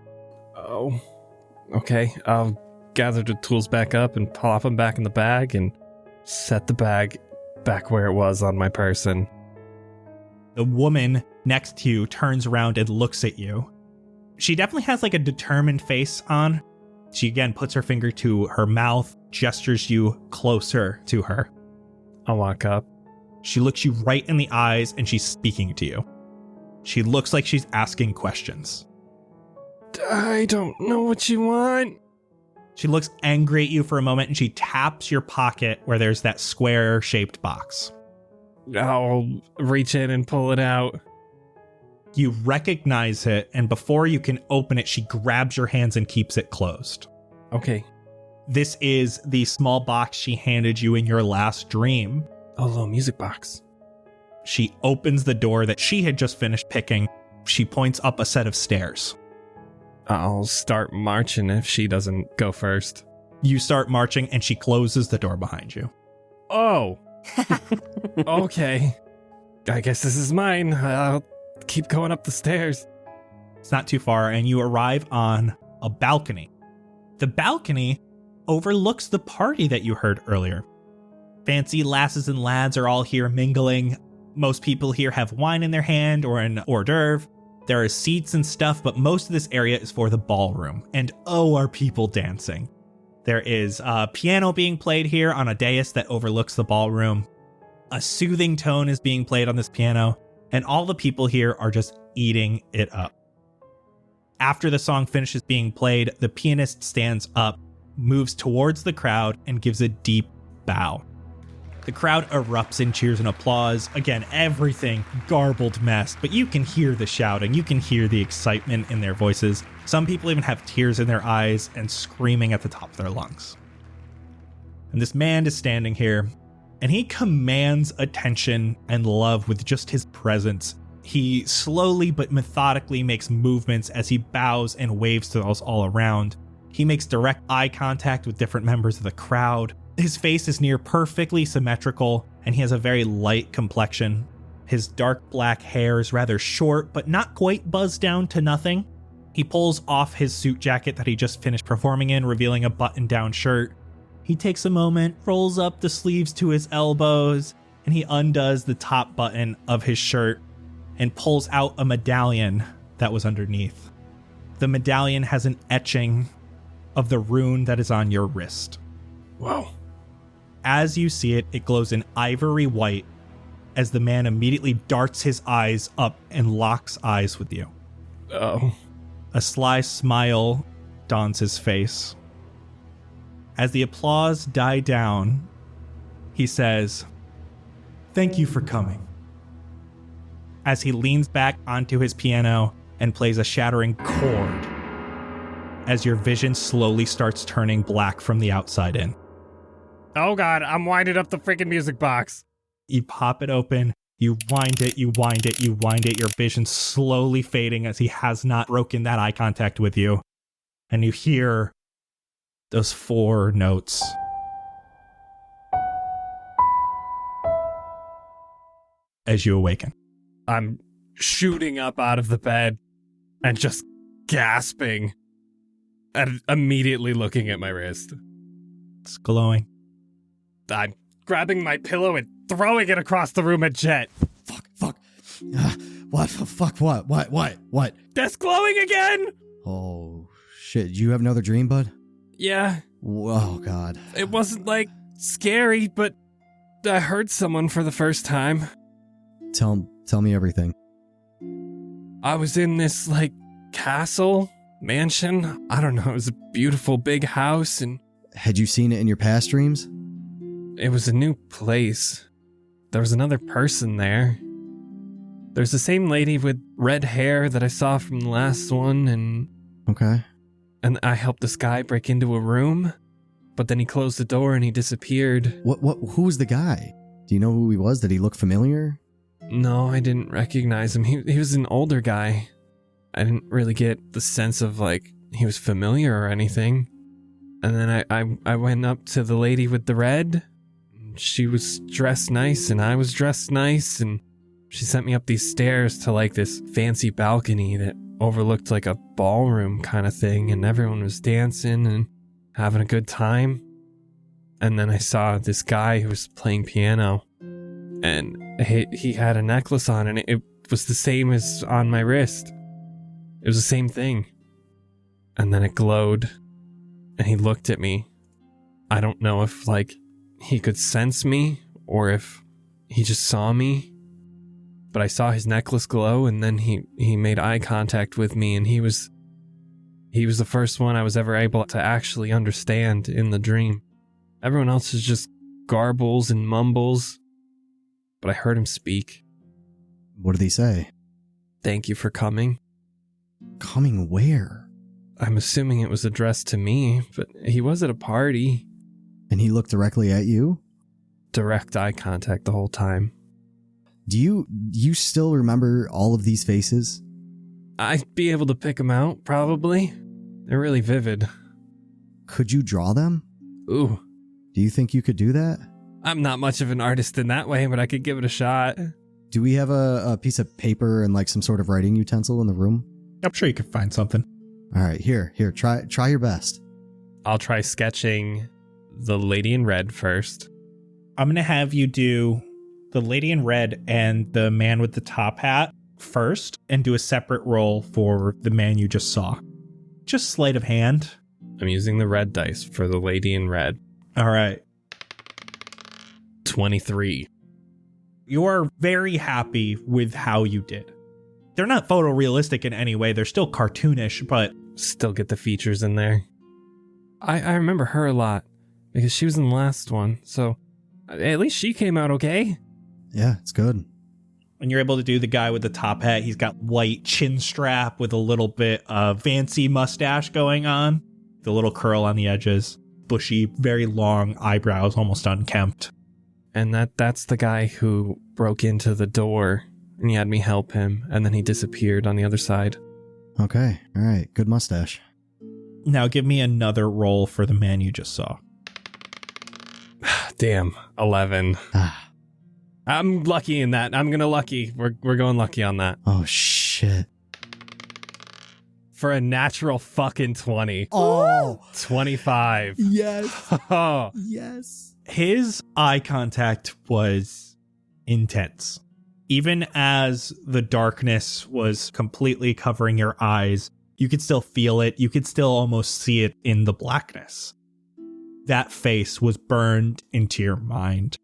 Oh, okay. I'll gather the tools back up and pop them back in the bag and set the bag back where it was on my person. The woman next to you turns around and looks at you. She definitely has like a determined face on. She again puts her finger to her mouth, gestures you closer to her. I'll walk up. She looks you right in the eyes and she's speaking to you. She looks like she's asking questions. I don't know what you want. She looks angry at you for a moment and she taps your pocket where there's that square-shaped box. I'll reach in and pull it out. You recognize it, and before you can open it, she grabs your hands and keeps it closed. Okay. This is the small box she handed you in your last dream. A little music box. She opens the door that she had just finished picking. She points up a set of stairs. I'll start marching if she doesn't go first. You start marching and she closes the door behind you. Oh. Okay. I guess this is mine. I'll keep going up the stairs. It's not too far and you arrive on a balcony. The balcony overlooks the party that you heard earlier. Fancy lasses and lads are all here mingling. Most people here have wine in their hand or an hors d'oeuvre. There are seats and stuff, but most of this area is for the ballroom. And oh, are people dancing. There is a piano being played here on a dais that overlooks the ballroom. A soothing tone is being played on this piano, and all the people here are just eating it up. After the song finishes being played, the pianist stands up moves towards the crowd and gives a deep bow. The crowd erupts in cheers and applause. Again, everything garbled mess, but you can hear the shouting. You can hear the excitement in their voices. Some people even have tears in their eyes and screaming at the top of their lungs. And this man is standing here, and he commands attention and love with just his presence. He slowly but methodically makes movements as he bows and waves to those all around. He makes direct eye contact with different members of the crowd. His face is near perfectly symmetrical, and he has a very light complexion. His dark black hair is rather short, but not quite buzzed down to nothing. He pulls off his suit jacket that he just finished performing in, revealing a button-down shirt. He takes a moment, rolls up the sleeves to his elbows, and he undoes the top button of his shirt and pulls out a medallion that was underneath. The medallion has an etching of the rune that is on your wrist. Whoa. As you see it, it glows in ivory white as the man immediately darts his eyes up and locks eyes with you. Oh. A sly smile dawns his face. As the applause died down, he says, "Thank you for coming." As he leans back onto his piano and plays a shattering chord, as your vision slowly starts turning black from the outside in. Oh god, I'm winding up the freaking music box. You pop it open, you wind it, you wind it, you wind it, your vision slowly fading as he has not broken that eye contact with you. And you hear those 4 notes. As you awaken. I'm shooting up out of the bed and just gasping and immediately looking at my wrist. It's glowing. I'm grabbing my pillow and throwing it across the room at Jett. Fuck. What? Fuck, what? That's glowing again! Oh, shit. Do you have another dream, bud? Yeah. Oh, God. It wasn't, scary, but I heard someone for the first time. Tell me everything. I was in this, castle, mansion. I don't know, it was a beautiful big house, and Had you seen it in your past dreams? it was a new place. There was another person there. There's the same lady with red hair that I saw from the last one, and Okay. I helped this guy break into a room, but then he closed the door and he disappeared. Who was the guy? Do you know who he was? Did he look familiar? No, I didn't recognize him. He was an older guy. I didn't really get the sense of, he was familiar or anything. And then I went up to the lady with the red. She was dressed nice and I was dressed nice, and she sent me up these stairs to, this fancy balcony that overlooked, a ballroom kind of thing, and everyone was dancing and having a good time. And then I saw this guy who was playing piano, and he had a necklace on, and it was the same as on my wrist. It was the same thing. And then it glowed, and he looked at me. I don't know if, he could sense me, or if he just saw me. But I saw his necklace glow, and then he made eye contact with me, and he was the first one I was ever able to actually understand in the dream. Everyone else is just garbles and mumbles. But I heard him speak. What did he say? Thank you for coming. Coming where? I'm assuming it was addressed to me, but he was at a party. And he looked directly at you? Direct eye contact the whole time. Do you still remember all of these faces? I'd be able to pick them out, probably. They're really vivid. Could you draw them? Ooh. Do you think you could do that? I'm not much of an artist in that way, but I could give it a shot. Do we have a piece of paper and some sort of writing utensil in the room? I'm sure you could find something. All right, here, try your best. I'll try sketching the lady in red first. I'm going to have you do the lady in red and the man with the top hat first, and do a separate roll for the man you just saw. Just sleight of hand. I'm using the red dice for the lady in red. All right. 23. You are very happy with how you did. They're not photorealistic in any way. They're still cartoonish, but Still get the features in there. I remember her a lot because she was in the last one. So at least she came out okay. Yeah, it's good. And you're able to do the guy with the top hat. He's got white chin strap with a little bit of fancy mustache going on. The little curl on the edges. Bushy, very long eyebrows, almost unkempt. And that's the guy who broke into the door and he had me help him. And then he disappeared on the other side. Okay. All right. Good mustache. Now give me another roll for the man you just saw. Damn. 11. I'm lucky in that. I'm gonna lucky. We're going lucky on that. Oh, shit. For a natural fucking 20. Oh. 25. Yes. Oh. Yes. His eye contact was intense. Even as the darkness was completely covering your eyes, you could still feel it. You could still almost see it in the blackness. That face was burned into your mind.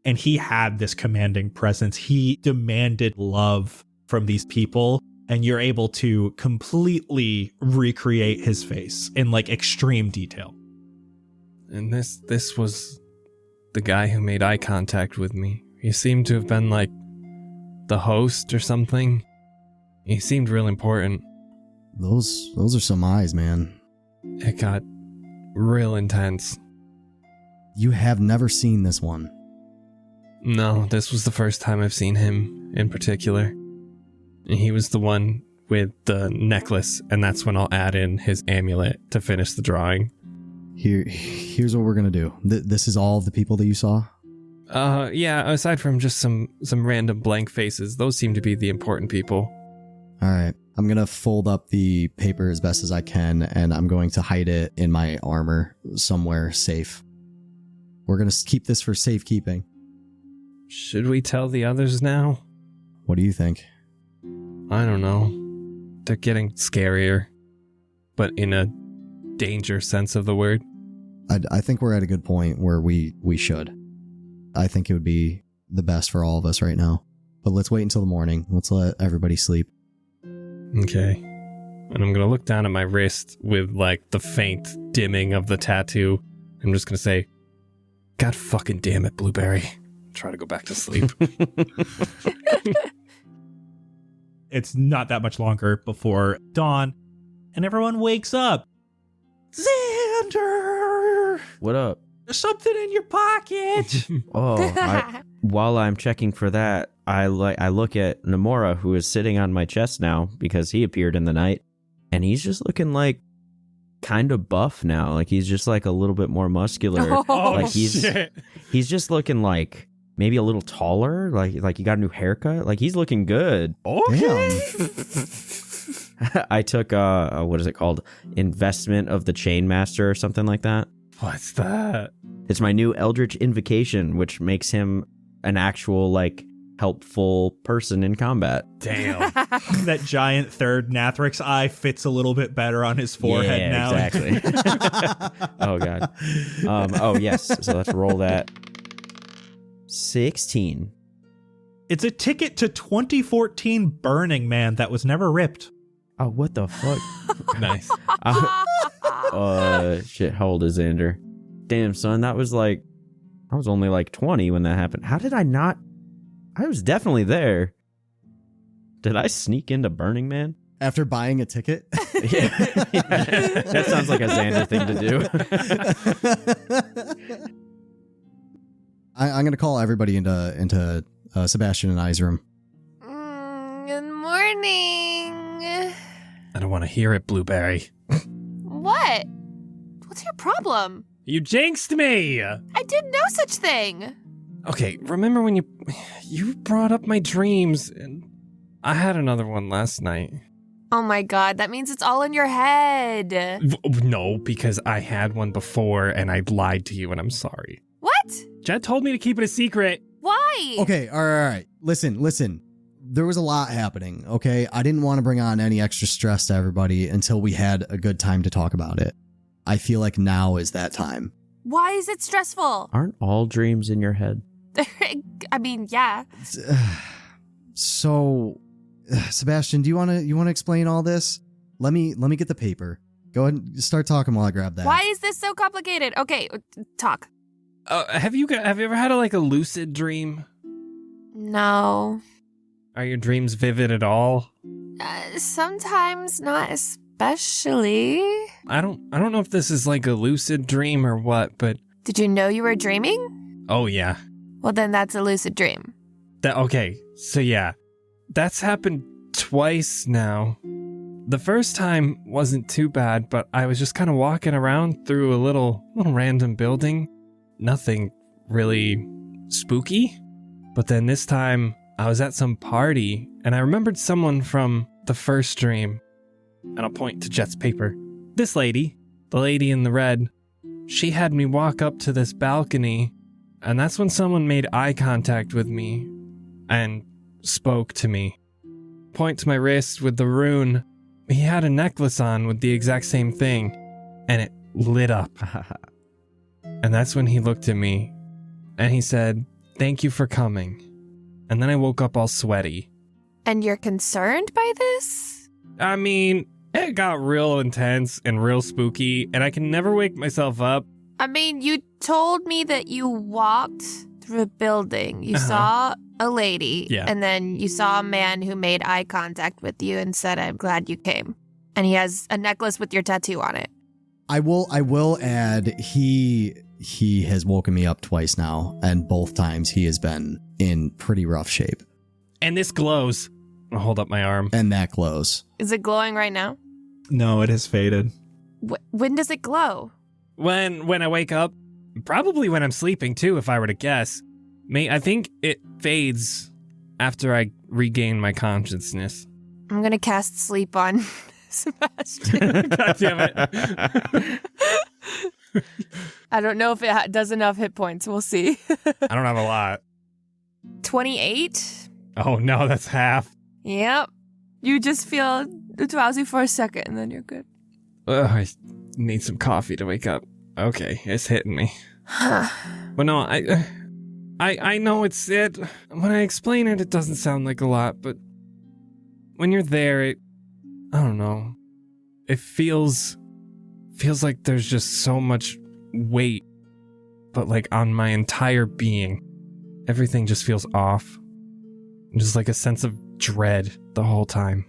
And he had this commanding presence. He demanded love from these people. And you're able to completely recreate his face in like extreme detail. And this was the guy who made eye contact with me. He seemed to have been like the host or something. He seemed real important. Those are some eyes, man. It got real intense. You have never seen this one. No, this was the first time I've seen him in particular. And he was the one with the necklace, and that's when I'll add in his amulet to finish the drawing. Here's what we're gonna do. This is all of the people that you saw? Yeah, aside from just some random blank faces, those seem to be the important people. All right. I'm going to fold up the paper as best as I can, and I'm going to hide it in my armor somewhere safe. We're going to keep this for safekeeping. Should we tell the others now? What do you think? I don't know. They're getting scarier, but in a danger sense of the word. I think we're at a good point where we should. I think it would be the best for all of us right now. But let's wait until the morning. Let's let everybody sleep. Okay. And I'm going to look down at my wrist with like the faint dimming of the tattoo. I'm just going to say, God fucking damn it, Blueberry. Try to go back to sleep. It's not that much longer before dawn, and everyone wakes up. Xander! What up? There's something in your pocket! While I'm checking for that, I look at Nomura, who is sitting on my chest now because he appeared in the night, and he's just looking like kind of buff now. Like he's just like a little bit more muscular. Like shit. He's just looking like maybe a little taller. Like he got a new haircut. Like he's looking good. Okay. I took what is it called? Investment of the Chainmaster or something like that. What's that? It's my new Eldritch Invocation, which makes him an actual like helpful person in combat. Damn. That giant third Nathrix eye fits a little bit better on his forehead now. Exactly. Oh god. Oh yes. So let's roll that. 16. It's a ticket to 2014 Burning Man that was never ripped. Oh, what the fuck? Nice. Shit, how old is Xander? Damn, son, I was only like 20 when that happened. How did I not? I was definitely there. Did I sneak into Burning Man? After buying a ticket? Yeah. That sounds like a Xander thing to do. I'm going to call everybody into Sebastian and I's room. Good morning. I don't want to hear it, Blueberry. What? What's your problem? You jinxed me! I did no such thing. Okay, remember when you brought up my dreams, and I had another one last night. Oh my god, that means it's all in your head. No, because I had one before, and I lied to you, and I'm sorry. What? Jett told me to keep it a secret. Why? Okay, all right. Listen. There was a lot happening, okay? I didn't want to bring on any extra stress to everybody until we had a good time to talk about it. I feel like now is that time. Why is it stressful? Aren't all dreams in your head? I mean, yeah. So, Sebastian, do you want to explain all this? Let me get the paper. Go ahead and start talking while I grab that. Why is this so complicated? Okay, talk. Have you ever had a lucid dream? No. Are your dreams vivid at all? Sometimes, not especially. I don't know if this is like a lucid dream or what, but Did you know you were dreaming? oh yeah. Well, then that's a lucid dream. Okay, so yeah. That's happened twice now. The first time wasn't too bad, but I was just kind of walking around through a little random building. Nothing really spooky. But then this time, I was at some party, and I remembered someone from the first dream. And I'll point to Jett's paper. This lady, the lady in the red, she had me walk up to this balcony, and that's when someone made eye contact with me and spoke to me. Point to my wrist with the rune. He had a necklace on with the exact same thing, and it lit up. And that's when he looked at me, and he said, "Thank you for coming." And then I woke up all sweaty. And you're concerned by this? I mean, it got real intense and real spooky, and I can never wake myself up. I mean, you told me that you walked through a building. You saw a lady, Yeah. and then you saw a man who made eye contact with you and said, "I'm glad you came." And he has a necklace with your tattoo on it. I will add, he has woken me up twice now, and both times he has been in pretty rough shape. And this glows. I'll hold up my arm. And that glows. Is it glowing right now? No, it has faded. When does it glow? When I wake up, probably when I'm sleeping too, if I were to guess. I think it fades after I regain my consciousness. I'm going to cast sleep on Sebastian. God damn it. I don't know if it does enough hit points. We'll see. I don't have a lot. 28? Oh no, that's half. Yep. You just feel drowsy for a second and then you're good. Ugh, I need some coffee to wake up. Okay, it's hitting me. But no, I know it's it. When I explain it, it doesn't sound like a lot, but when you're there, I don't know. It feels like there's just so much weight, but like on my entire being. Everything just feels off. Just like a sense of dread the whole time.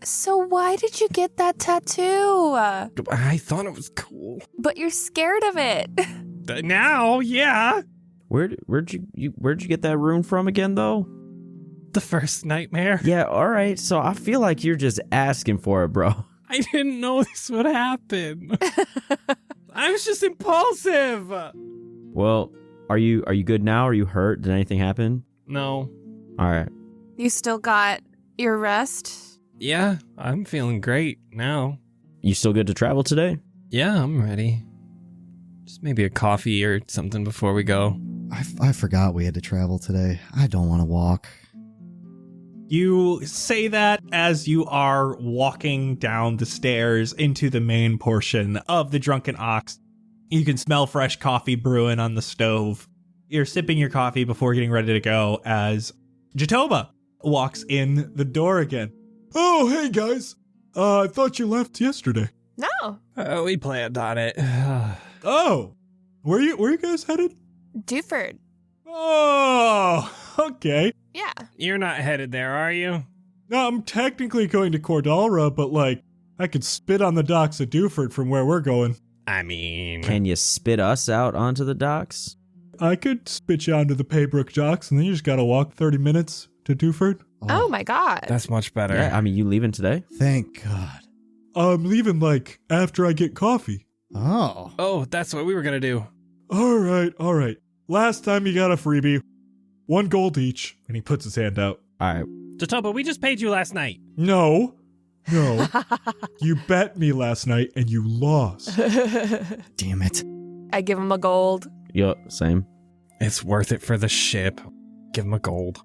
So why did you get that tattoo? I thought it was cool. But you're scared of it. Now, yeah. Where'd you get that rune from again, though? The first nightmare. Yeah, all right. So I feel like you're just asking for it, bro. I didn't know this would happen. I was just impulsive. Well, are you good now? Are you hurt? Did anything happen? No. All right. You still got your rest? Yeah, I'm feeling great now. You still good to travel today? Yeah, I'm ready. Just maybe a coffee or something before we go. I forgot we had to travel today. I don't want to walk. You say that as you are walking down the stairs into the main portion of the Drunken Ox. You can smell fresh coffee brewing on the stove. You're sipping your coffee before getting ready to go as Jatoba walks in the door again. Oh, hey guys. I thought you left yesterday. No. We planned on it. Oh, where you guys headed? Duford. Oh, okay. Yeah. You're not headed there, are you? No, I'm technically going to Cordalra, but like, I could spit on the docks at Duford from where we're going. I mean... Can you spit us out onto the docks? I could spit you onto the Paybrook docks, and then you just gotta walk 30 minutes to Duford. Oh my god. That's much better. Yeah, I mean, you leaving today? Thank God. I'm leaving, like, after I get coffee. Oh. Oh, that's what we were gonna do. All right. Last time you got a freebie. 1 gold each. And he puts his hand out. All right. Jatoba, we just paid you last night. No. You bet me last night, and you lost. Damn it. I give him a gold. Yup, same. It's worth it for the ship. Give him a gold.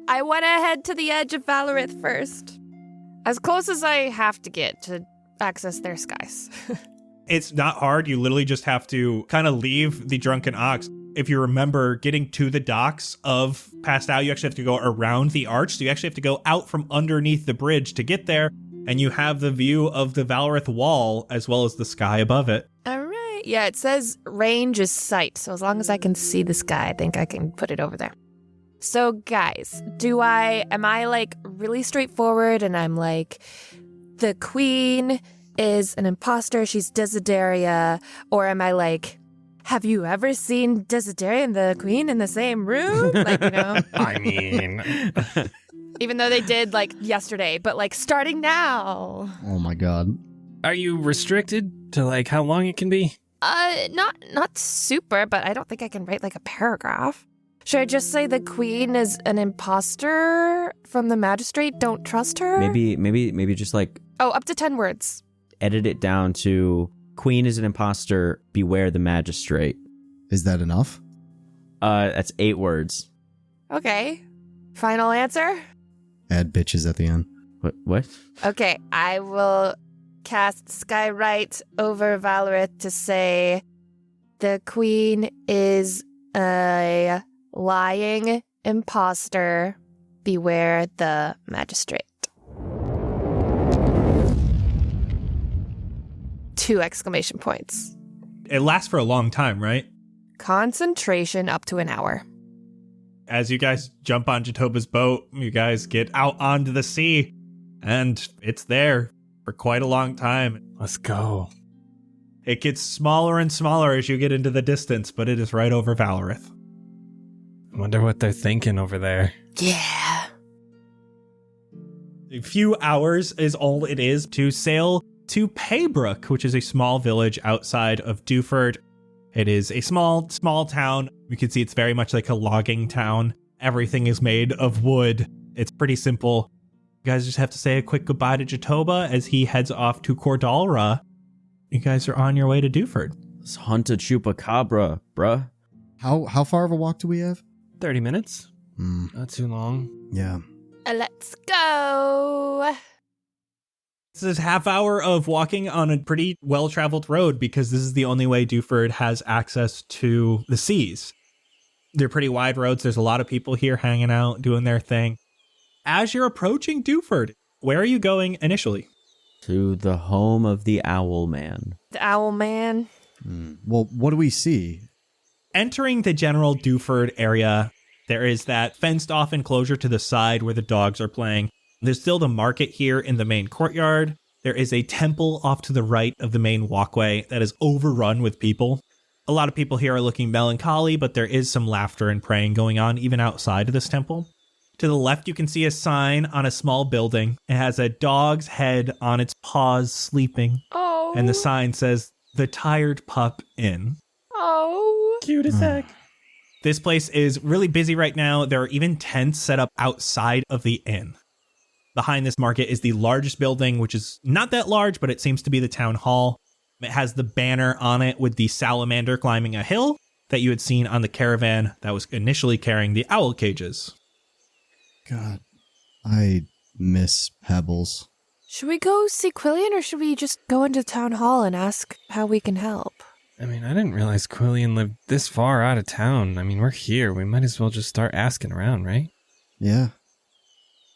I want to head to the edge of Valorith first. As close as I have to get to access their skies. It's not hard. You literally just have to kind of leave the Drunken Ox. If you remember, getting to the docks of Pastow, you actually have to go around the arch. So you actually have to go out from underneath the bridge to get there. and you have the view of the Valorith wall as well as the sky above it. All right. Yeah, it says range is sight. So as long as I can see the sky, I think I can put it over there. So guys, am I like really straightforward and I'm like, the queen is an imposter, she's Desideria, or am I like, have you ever seen Desideria and the queen in the same room? Like, you know? I mean, Even though they did like yesterday, but like starting now. Oh my god. are you restricted to like how long it can be? Not super, but I don't think I can write like a paragraph. Should I just say the queen is an imposter from the magistrate? Don't trust her? Maybe just like Up to 10 words. edit it down to queen is an imposter, beware the magistrate. Is that enough? That's 8 words. Okay. Final answer? Add bitches at the end. What? Okay, I will cast Skywrite over Valorith to say the queen is a lying imposter. Beware the magistrate. 2 exclamation points. It lasts for a long time, right? Concentration up to an hour. As you guys jump on Jatoba's boat, you guys get out onto the sea, and it's there for quite a long time. Let's go. It gets smaller and smaller as you get into the distance, but it is right over Valorith. I wonder what they're thinking over there. Yeah. A few hours is all it is to sail to Paybrook, which is a small village outside of Dewford. It is a small town. You can see it's very much like a logging town. Everything is made of wood. It's pretty simple. You guys just have to say a quick goodbye to Jatoba as he heads off to Cordalra. You guys are on your way to Dewford. Let's hunt a chupacabra, bruh. How far of a walk do we have? 30 minutes? Hmm. Not too long. Yeah. Let's go. This is half hour of walking on a pretty well-traveled road because this is the only way Dewford has access to the seas. They're pretty wide roads. There's a lot of people here hanging out, doing their thing. As you're approaching Dewford, where are you going initially? To the home of the Owl Man. The owl man. Well, what do we see? Entering the general Dewford area, there is that fenced-off enclosure to the side where the dogs are playing. There's still the market here in the main courtyard. There is a temple off to the right of the main walkway that is overrun with people. A lot of people here are looking melancholy, but there is some laughter and praying going on even outside of this temple. To the left, you can see a sign on a small building. It has a dog's head on its paws sleeping. Oh. And the sign says, "The Tired Pup Inn." Oh. Cute as heck. This place is really busy right now. There are even tents set up outside of the inn. Behind this market is the largest building, which is not that large, but it seems to be the town hall. It has the banner on it with the salamander climbing a hill that you had seen on the caravan that was initially carrying the owl cages. God, I miss Pebbles. Should we go see Quillian or should we just go into town hall and ask how we can help? I mean, I didn't realize Quillian lived this far out of town. I mean, we're here. We might as well just start asking around, right? Yeah.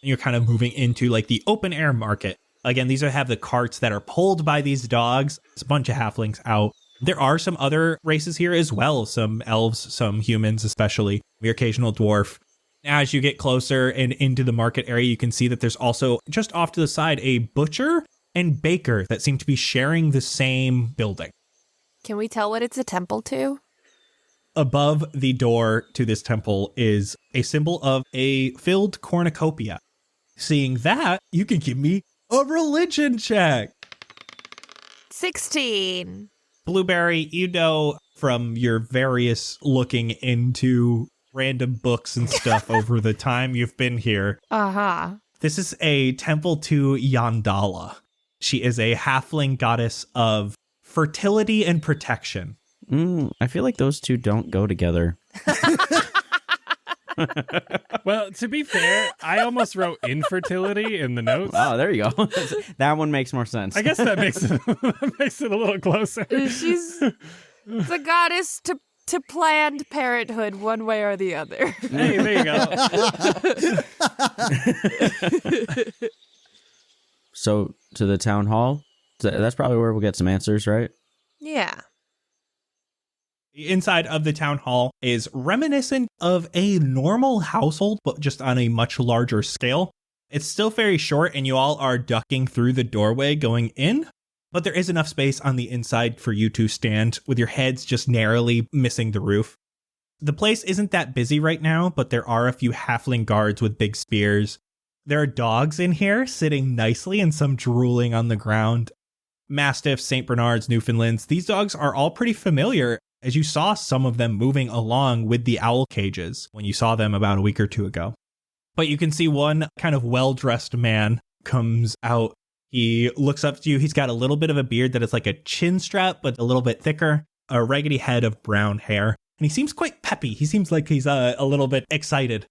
You're kind of moving into like the open air market. Again, these have the carts that are pulled by these dogs. It's a bunch of halflings out. There are some other races here as well. Some elves, some humans, especially the occasional dwarf. As you get closer and into the market area, you can see that there's also just off to the side a butcher and baker that seem to be sharing the same building. Can we tell what it's a temple to? Above the door to this temple is a symbol of a filled cornucopia. Seeing that, you can give me a religion check. 16. Blueberry, you know from your various looking into random books and stuff over the time you've been here. Uh-huh. This is a temple to Yandala. She is a halfling goddess of fertility and protection. I feel like those two don't go together. Well, to be fair, I almost wrote infertility in the notes. Oh, there you go. That one makes more sense. I guess that makes it, makes it a little closer. She's the goddess to planned parenthood one way or the other. Hey, there you go. So to the town hall? That's probably where we'll get some answers, right? Yeah. Inside of the town hall is reminiscent of a normal household, but just on a much larger scale. It's still very short, and you all are ducking through the doorway going in, but there is enough space on the inside for you to stand with your heads just narrowly missing the roof. The place isn't that busy right now, but there are a few halfling guards with big spears. There are dogs in here sitting nicely and some drooling on the ground. Mastiffs, St. Bernards, Newfoundlands, these dogs are all pretty familiar, as you saw some of them moving along with the owl cages when you saw them about a week or two ago. But you can see one kind of well-dressed man comes out. He looks up to you. He's got a little bit of a beard that is like a chin strap, but a little bit thicker, a raggedy head of brown hair. And he seems quite peppy. He seems like he's a little bit excited.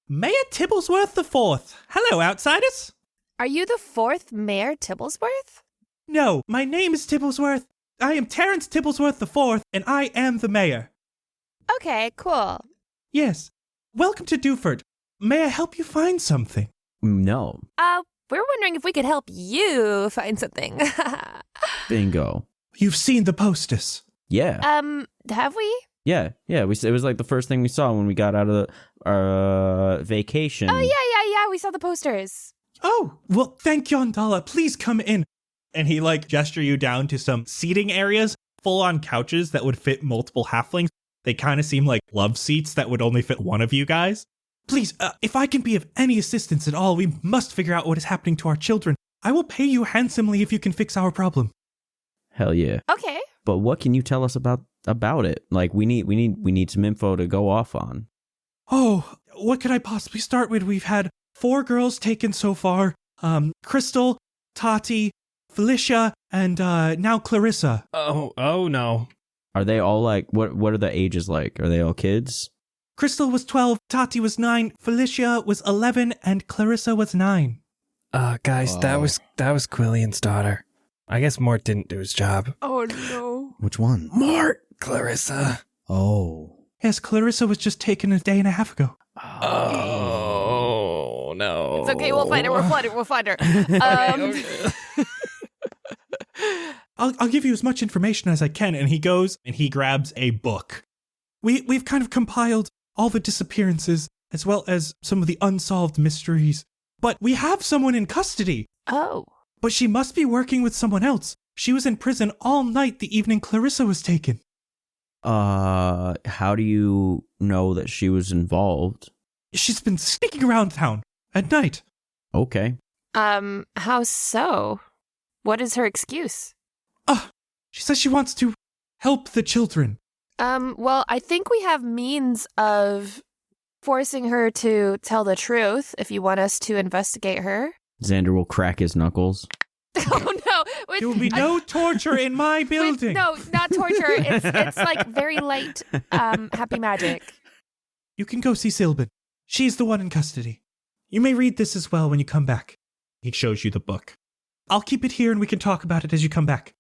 Mayor Tibblesworth IV. Hello, outsiders. Are you the 4th Mayor Tibblesworth? No, my name is Tibblesworth. I am Terrence Tibblesworth IV, and I am the mayor. Okay, cool. Yes. Welcome to Dewford. May I help you find something? No. We're wondering if we could help you find something. Bingo. You've seen the posters. Yeah. Have we? Yeah. It was like the first thing we saw when we got out of the vacation. Oh, yeah. We saw the posters. Oh, well, thank Yondala. Please come in. And he gesture you down to some seating areas, full on couches that would fit multiple halflings. They kind of seem like love seats that would only fit one of you guys. Please, if I can be of any assistance at all, we must figure out what is happening to our children. I will pay you handsomely if you can fix our problem. Hell yeah. Okay. But what can you tell us about it? Like we need some info to go off on. Oh, what could I possibly start with? We've had 4 girls taken so far. Crystal, Tati, Felicia, and now Clarissa. Oh no. Are they all what are the ages like? Are they all kids? Crystal was 12, Tati was 9, Felicia was 11, and Clarissa was 9. Guys, that was Quillian's daughter. I guess Mort didn't do his job. Oh no. Which one? Mort! Clarissa. Oh. Yes, Clarissa was just taken a day and a half ago. Oh no. It's okay, we'll find her. We'll find her. I'll give you as much information as I can. And he goes and he grabs a book. We've kind of compiled all the disappearances as well as some of the unsolved mysteries. But we have someone in custody. Oh. But she must be working with someone else. She was in prison all night the evening Clarissa was taken. How do you know that she was involved? She's been sneaking around town at night. Okay. How so? What is her excuse? She says she wants to help the children. Well, I think we have means of forcing her to tell the truth if you want us to investigate her. Xander will crack his knuckles. Oh, no. There will be no torture in my building. No, not torture. It's like very light, happy magic. You can go see Sylvan. She's the one in custody. You may read this as well when you come back. He shows you the book. I'll keep it here and we can talk about it as you come back.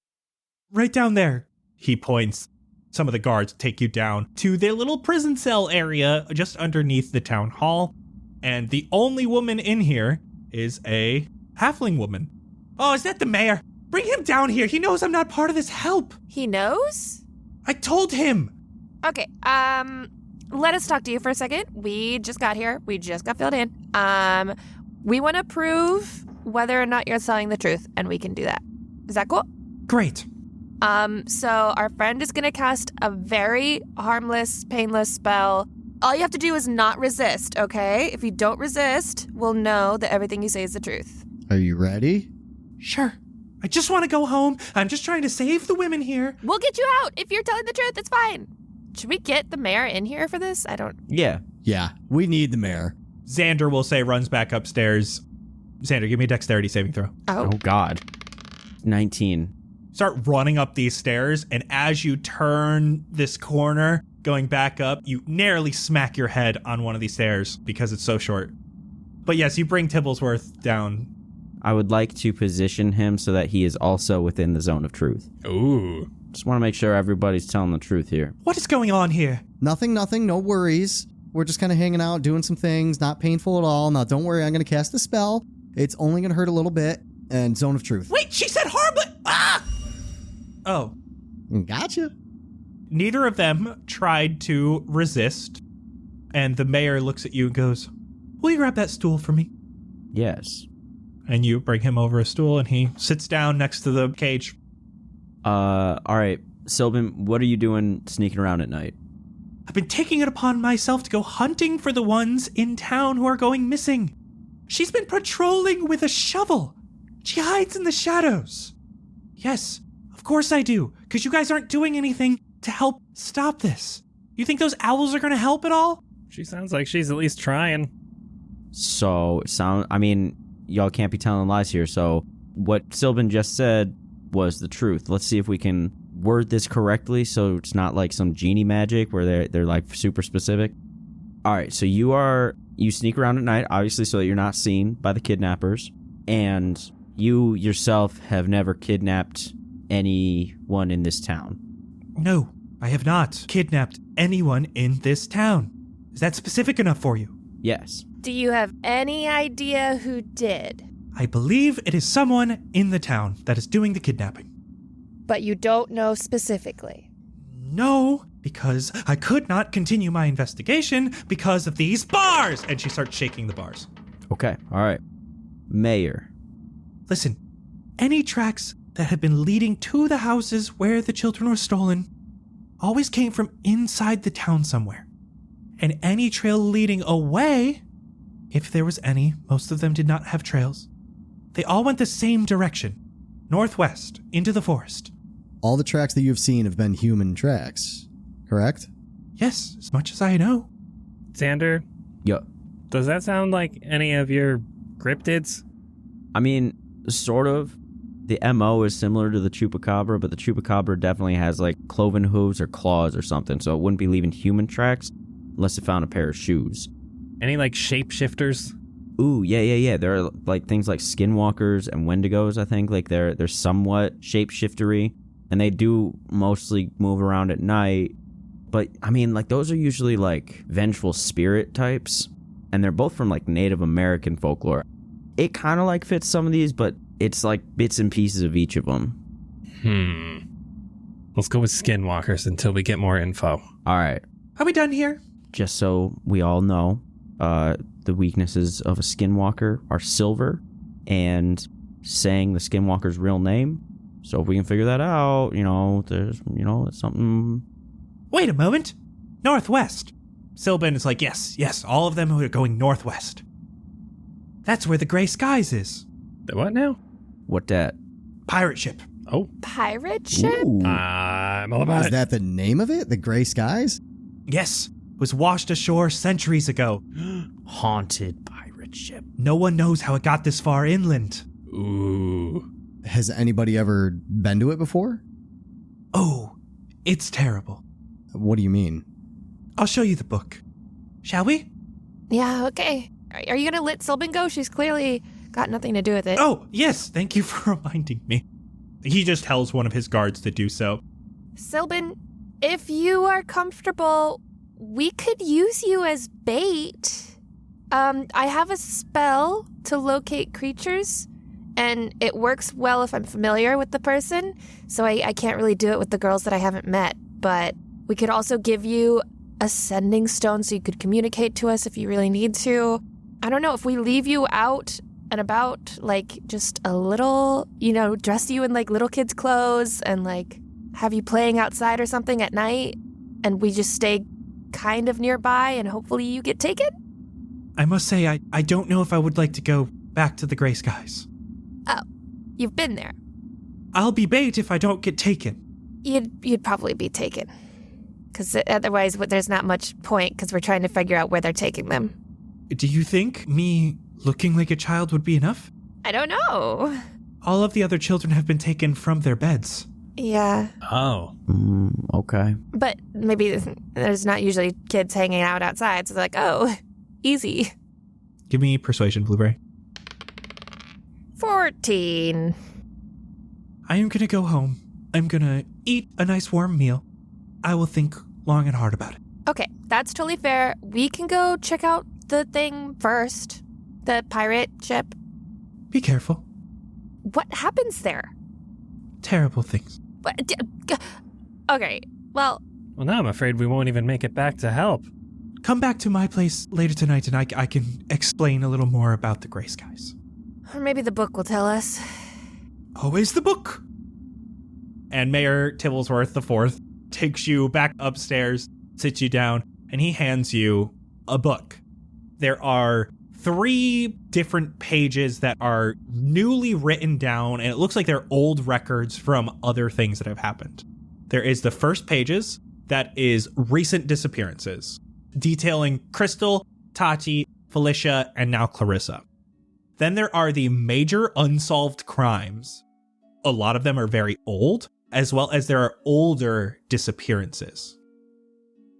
Right down there. He points. Some of the guards take you down to their little prison cell area just underneath the town hall. And the only woman in here is a halfling woman. Oh, is that the mayor? Bring him down here. He knows I'm not part of this help. He knows? I told him. Okay, let us talk to you for a second. We just got here. We just got filled in. We want to prove whether or not you're telling the truth, and we can do that. Is that cool? Great. So our friend is going to cast a very harmless, painless spell. All you have to do is not resist, okay? If you don't resist, we'll know that everything you say is the truth. Are you ready? Sure. I just want to go home. I'm just trying to save the women here. We'll get you out. If you're telling the truth, it's fine. Should we get the mayor in here for this? Yeah. Yeah, we need the mayor. Xander will say runs back upstairs. Xander, give me a dexterity saving throw. Oh God. 19. Start running up these stairs, and as you turn this corner, going back up, you narrowly smack your head on one of these stairs because it's so short. But yes, you bring Tibblesworth down. I would like to position him so that he is also within the zone of truth. Ooh. Just want to make sure everybody's telling the truth here. What is going on here? Nothing, no worries. We're just kind of hanging out, doing some things, not painful at all. Now, don't worry, I'm going to cast a spell. It's only going to hurt a little bit, and Zone of Truth. Wait, she said harmless. Ah! Oh. Gotcha. Neither of them tried to resist, and the mayor looks at you and goes, "Will you grab that stool for me?" Yes. And you bring him over a stool, and he sits down next to the cage. All right. Sylvan, what are you doing sneaking around at night? I've been taking it upon myself to go hunting for the ones in town who are going missing. She's been patrolling with a shovel. She hides in the shadows. Yes, of course I do, because you guys aren't doing anything to help stop this. You think those owls are going to help at all? She sounds like she's at least trying. So, y'all can't be telling lies here, so what Sylvan just said was the truth. Let's see if we can word this correctly so it's not like some genie magic where they're like super specific. All right, so you sneak around at night, obviously, so that you're not seen by the kidnappers, and you yourself have never kidnapped anyone in this town. No, I have not kidnapped anyone in this town. Is that specific enough for you? Yes. Do you have any idea who did? I believe it is someone in the town that is doing the kidnapping. But you don't know specifically. No, because I could not continue my investigation because of these bars! And she starts shaking the bars. Okay, all right. Mayor. Listen, any tracks that had been leading to the houses where the children were stolen always came from inside the town somewhere. And any trail leading away, if there was any, most of them did not have trails, they all went the same direction, northwest, into the forest. All the tracks that you've seen have been human tracks, correct? Yes, as much as I know. Xander, Yeah. does that sound like any of your cryptids? I mean, sort of. The MO is similar to the chupacabra, but the chupacabra definitely has like cloven hooves or claws or something, so it wouldn't be leaving human tracks unless it found a pair of shoes. Any like shapeshifters? Ooh, yeah. There are like things like skinwalkers and wendigos, I think. Like they're somewhat shapeshiftery, and they do mostly move around at night. But I mean, like those are usually like vengeful spirit types, and they're both from like Native American folklore. It kind of like fits some of these, but it's like bits and pieces of each of them. Let's go with skinwalkers until we get more info. All right. Are we done here? Just so we all know, the weaknesses of a skinwalker are silver and saying the skinwalker's real name. So if we can figure that out, there's something. Wait a moment. Northwest. Sylvan is like, yes, all of them are going northwest. That's where the Gray Skies is. The what now? What that? Pirate ship. Oh, Pirate ship? Ooh. I'm all about Is it. that the name of it? The Gray Skies? Yes, was washed ashore centuries ago. Haunted pirate ship. No one knows how it got this far inland. Ooh. Has anybody ever been to it before? Oh, it's terrible. What do you mean? I'll show you the book. Shall we? Yeah, okay. Are you gonna let Sylvan go? She's clearly got nothing to do with it. Oh, yes, thank you for reminding me. He just tells one of his guards to do so. Sylvan, if you are comfortable, we could use you as bait. I have a spell to locate creatures, and it works well if I'm familiar with the person, so I can't really do it with the girls that I haven't met, but we could also give you a sending stone so you could communicate to us if you really need to. I don't know, if we leave you out and about, like, just a little, dress you in, like, little kids' clothes and, like, have you playing outside or something at night, and we just stay kind of nearby and hopefully you get taken? I must say, I don't know if I would like to go back to the Gray Skies. Oh, you've been there. I'll be bait if I don't get taken. You'd probably be taken. Because otherwise there's not much point, because we're trying to figure out where they're taking them. Do you think me looking like a child would be enough? I don't know. All of the other children have been taken from their beds. Yeah. Oh. Okay. But maybe there's not usually kids hanging out outside, so they're like, oh, easy. Give me persuasion, Blueberry. 14. I am gonna go home. I'm gonna eat a nice warm meal. I will think long and hard about it. Okay, that's totally fair. We can go check out the thing first. The pirate ship. Be careful. What happens there? Terrible things. Okay, well, Well, now I'm afraid we won't even make it back to help. Come back to my place later tonight and I can explain a little more about the gray skies. or maybe the book will tell us. Always the book. And Mayor Tibblesworth IV takes you back upstairs, sits you down, and he hands you a book. There are 3 different pages that are newly written down, and it looks like they're old records from other things that have happened. There is the first pages that is recent disappearances, detailing Crystal, Tati, Felicia, and now Clarissa. Then there are the major unsolved crimes. A lot of them are very old, as well as there are older disappearances.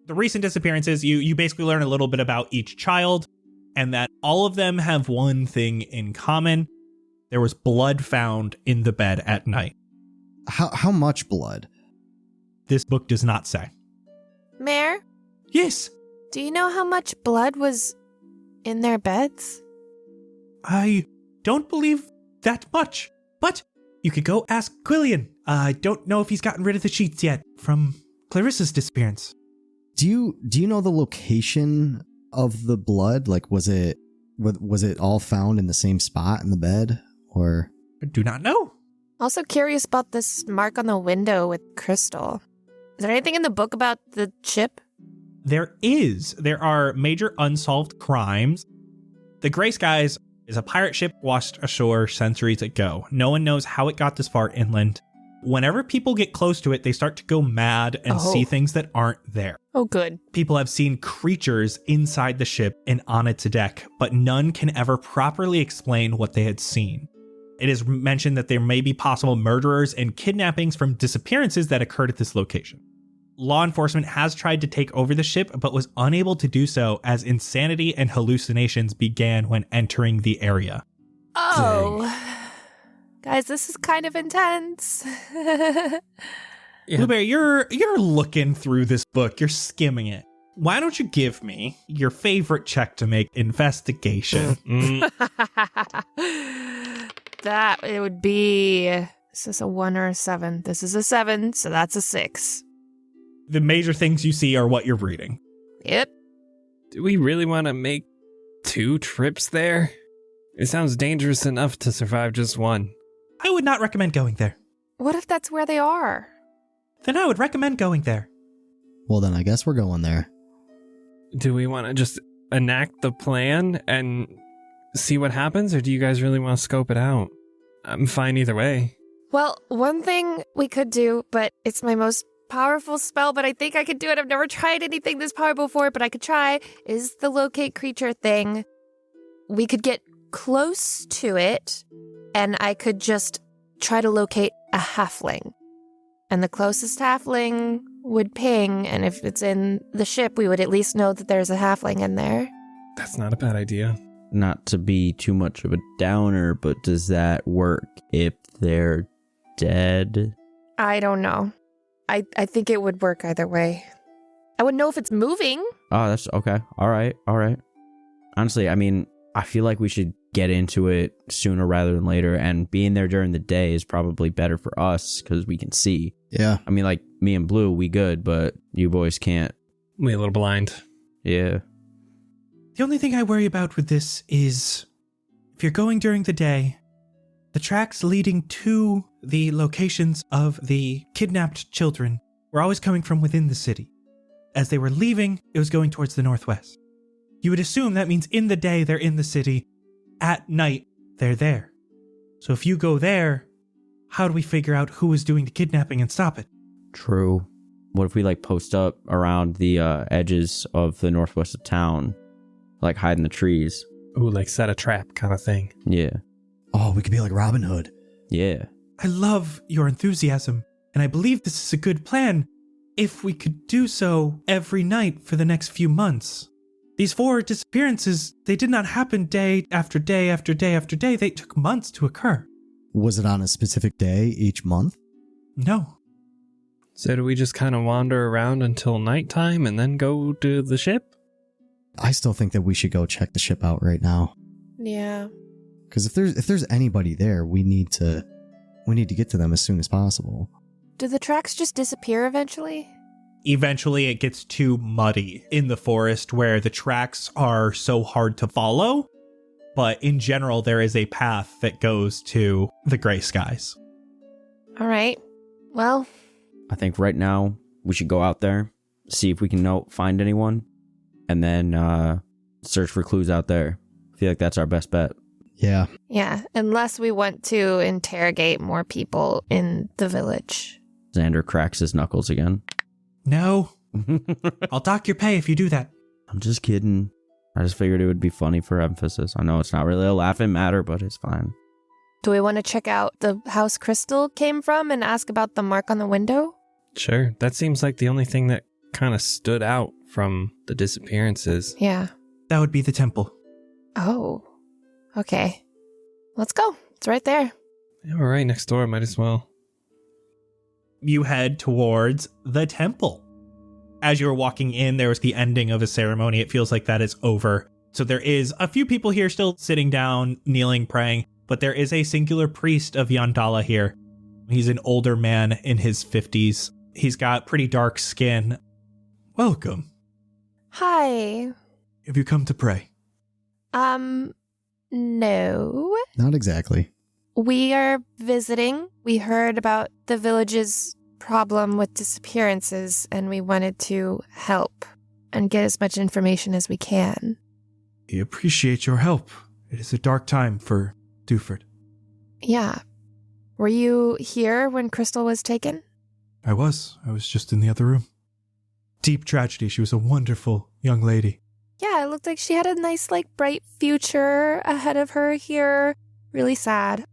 The recent disappearances, you basically learn a little bit about each child, and that all of them have one thing in common. There was blood found in the bed at night. How much blood? This book does not say. Mayor, Yes, do you know how much blood was in their beds? I don't believe that much, but you could go ask Quillian. I don't know if he's gotten rid of the sheets yet from Clarissa's disappearance. Do you know the location of the blood? Like, was it all found in the same spot in the bed, or? I do not know. Also curious about this mark on the window with Crystal. Is there anything in the book about the ship? There are major unsolved crimes. The Gray Skies is a pirate ship washed ashore centuries ago. No one knows how it got this far inland. Whenever people get close to it, they start to go mad and see things that aren't there. Oh, good. People have seen creatures inside the ship and on its deck, but none can ever properly explain what they had seen. It is mentioned that there may be possible murderers and kidnappings from disappearances that occurred at this location. Law enforcement has tried to take over the ship, but was unable to do so as insanity and hallucinations began when entering the area. Oh. Guys, this is kind of intense. Yeah. Blueberry, you're looking through this book. You're skimming it. Why don't you give me your favorite check to make investigation? That, it would be... Is this a 1 or a 7? This is a 7, so that's a 6. The major things you see are what you're reading. Yep. Do we really want to make 2 trips there? It sounds dangerous enough to survive just one. I would not recommend going there. What if that's where they are? Then I would recommend going there. Well, then I guess we're going there. Do we want to just enact the plan and see what happens, or do you guys really want to scope it out? I'm fine either way. Well, one thing we could do, but it's my most powerful spell, but I think I could do it. I've never tried anything this powerful before, but I could try, is the locate creature thing. We could get close to it, and I could just try to locate a halfling. And the closest halfling would ping, and if it's in the ship, we would at least know that there's a halfling in there. That's not a bad idea. Not to be too much of a downer, but does that work if they're dead? I don't know. I think it would work either way. I would know if it's moving. Oh, that's okay. All right. Honestly, I mean, I feel like we should get into it sooner rather than later, and being there during the day is probably better for us because we can see. Yeah. I mean, like, me and Blue, we good, but you boys can't. We a little blind. Yeah. The only thing I worry about with this is if you're going during the day, the tracks leading to the locations of the kidnapped children were always coming from within the city. As they were leaving, it was going towards the northwest. You would assume that means in the day they're in the city, at night they're there. So if you go there, how do we figure out who is doing the kidnapping and stop it? True. What if we, like, post up around the edges of the northwest of town, like hide in the trees? Ooh, like set a trap kind of thing. Yeah. Oh, we could be like Robin Hood. Yeah. I love your enthusiasm, and I believe this is a good plan if we could do so every night for the next few months. These 4 disappearances, they did not happen day after day after day after day. They took months to occur. Was it on a specific day each month? No. So do we just kind of wander around until nighttime and then go to the ship? I still think that we should go check the ship out right now. Yeah. Because if there's anybody there, we need to get to them as soon as possible. Do the tracks just disappear eventually? Eventually, it gets too muddy in the forest where the tracks are so hard to follow. But in general, there is a path that goes to the gray skies. All right. Well, I think right now we should go out there, see if we can find anyone, and then search for clues out there. I feel like that's our best bet. Yeah. yeah, unless we want to interrogate more people in the village. Xander cracks his knuckles again. No, I'll dock your pay if you do that. I'm just kidding. I just figured it would be funny for emphasis. I know it's not really a laughing matter, but it's fine. Do we want to check out the house Crystal came from and ask about the mark on the window? Sure. That seems like the only thing that kind of stood out from the disappearances. Yeah. That would be the temple. Oh, okay. Let's go. It's right there. Yeah, we're right next door. Might as well. You head towards the temple. As you're walking in, there was the ending of a ceremony. It feels like that is over. So there is a few people here still sitting down, kneeling, praying, but there is a singular priest of Yandala here. He's an older man in his 50s. He's got pretty dark skin. Welcome. Hi. Have you come to pray? No. Not exactly. We are visiting. We heard about the village's problem with disappearances, and we wanted to help and get as much information as we can. We appreciate your help. It is a dark time for Duford. Yeah. Were you here when Crystal was taken? I was just in the other room. Deep tragedy. She was a wonderful young lady. Yeah, it looked like she had a nice, bright future ahead of her here. Really sad.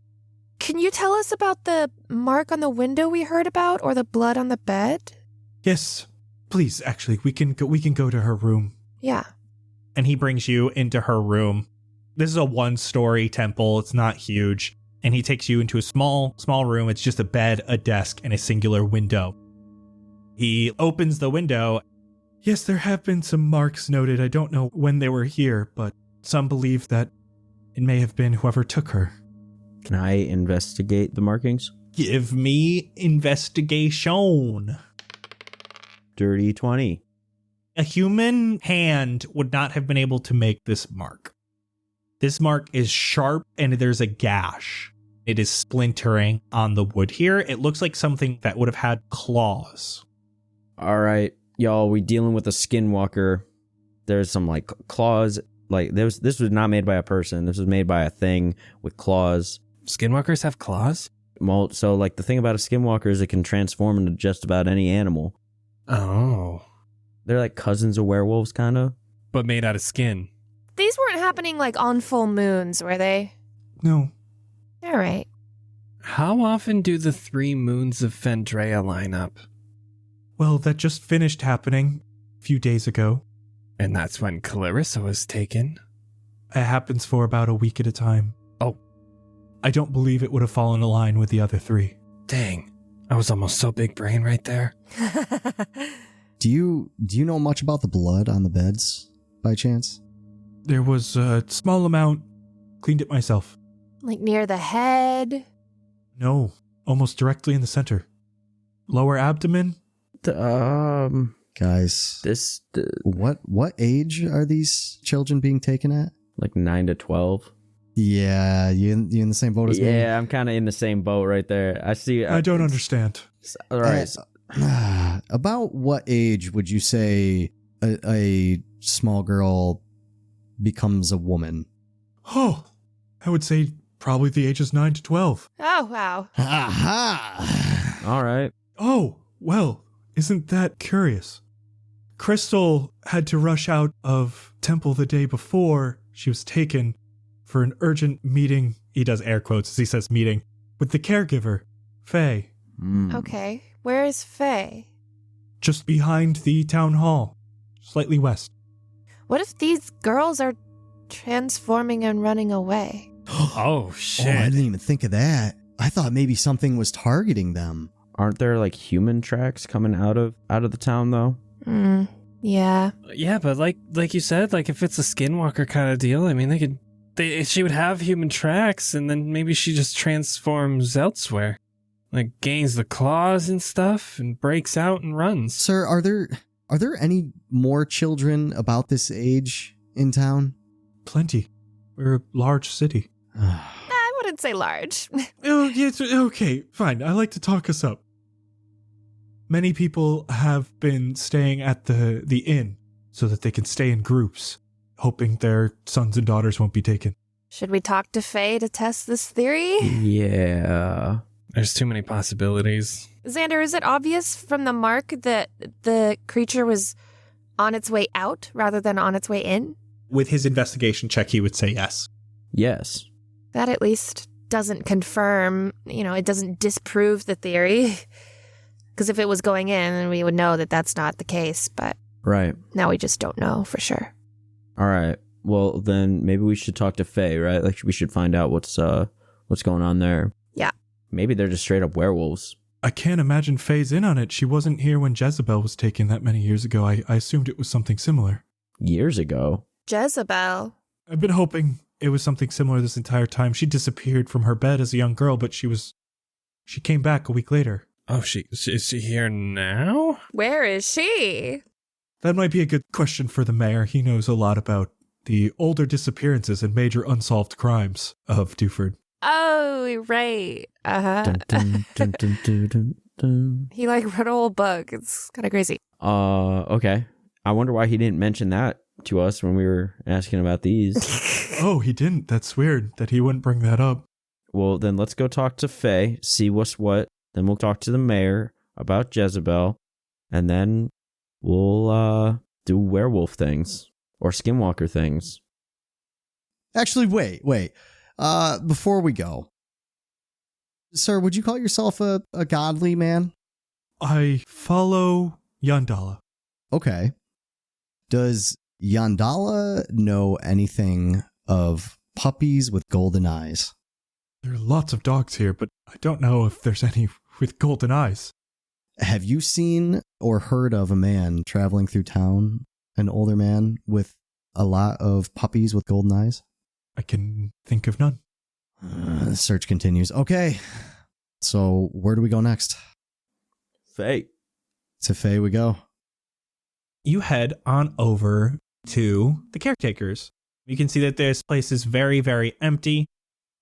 Can you tell us about the mark on the window we heard about, or the blood on the bed? Yes, please. Actually, we can go to her room. Yeah. And he brings you into her room. This is a one-story temple. It's not huge. And he takes you into a small room. It's just a bed, a desk, and a singular window. He opens the window. Yes, there have been some marks noted. I don't know when they were here, but some believe that it may have been whoever took her. Can I investigate the markings? Give me investigation. Dirty 20. A human hand would not have been able to make this mark. This mark is sharp and there's a gash. It is splintering on the wood here. It looks like something that would have had claws. All right, y'all, we dealing with a skinwalker. There's some claws. This was not made by a person. This was made by a thing with claws. Skinwalkers have claws? Well, so the thing about a skinwalker is it can transform into just about any animal. Oh. They're like cousins of werewolves, kind of. But made out of skin. These weren't happening on full moons, were they? No. All right. How often do the 3 moons of Fendrea line up? Well, that just finished happening a few days ago. And that's when Clarissa was taken? It happens for about a week at a time. Oh. I don't believe it would have fallen in line with the other 3. Dang. I was almost so big brain right there. Do you know much about the blood on the beds, by chance? There was a small amount. Cleaned it myself. Near the head? No, almost directly in the center. Lower abdomen? Guys, what age are these children being taken at? 9 to 12. Yeah, you in the same boat as me? Yeah, I'm kind of in the same boat right there. I see. I don't understand. All right. About what age would you say a small girl becomes a woman? Oh, I would say probably the ages 9 to 12. Oh, wow. Aha! All right. Oh, well, isn't that curious? Crystal had to rush out of temple the day before she was taken for an urgent meeting. He does air quotes as he says meeting with the caregiver, Faye. Okay. Where is Faye? Just behind the town hall, slightly west. What if these girls are transforming and running away? Oh, shit. Oh, I didn't even think of that. I thought maybe something was targeting them. Aren't there human tracks coming out of the town though? Yeah. Yeah, but like you said, if it's a skinwalker kind of deal, I mean, they she would have human tracks, and then maybe she just transforms elsewhere. Like, gains the claws and stuff, and breaks out and runs. Sir, are there any more children about this age in town? Plenty. We're a large city. I wouldn't say large. Oh, yes, okay, fine. I like to talk us up. Many people have been staying at the inn so that they can stay in groups, hoping their sons and daughters won't be taken. Should we talk to Faye to test this theory? Yeah. There's too many possibilities. Xander, is it obvious from the mark that the creature was on its way out rather than on its way in? With his investigation check, he would say yes. Yes. That at least doesn't confirm, it doesn't disprove the theory. Because if it was going in, then we would know that that's not the case. But Right. now we just don't know for sure. All right. Well, then maybe we should talk to Faye, right? Like, we should find out what's going on there. Yeah. Maybe they're just straight up werewolves. I can't imagine Faye's in on it. She wasn't here when Jezebel was taken that many years ago. I assumed it was something similar. Years ago. Jezebel. I've been hoping it was something similar this entire time. She disappeared from her bed as a young girl, but she came back a week later. Oh, is she here now? Where is she? That might be a good question for the mayor. He knows a lot about the older disappearances and major unsolved crimes of Duford. Oh, right. Dun, dun, dun, dun, dun, dun, dun. He wrote a whole book. It's kind of crazy. Okay. I wonder why he didn't mention that to us when we were asking about these. Oh, he didn't. That's weird that he wouldn't bring that up. Well, then let's go talk to Faye, see what's what. Then we'll talk to the mayor about Jezebel. And then we'll do werewolf things or skinwalker things. Actually, wait. Before we go, sir, would you call yourself a godly man? I follow Yandala. Okay. Does Yandala know anything of puppies with golden eyes? There are lots of dogs here, but I don't know if there's any with golden eyes. Have you seen or heard of a man traveling through town, an older man with a lot of puppies with golden eyes? I can think of none. The search continues. Okay. So where do we go next? Faye. To Faye we go. You head on over to the caretakers. You can see that this place is very, very empty.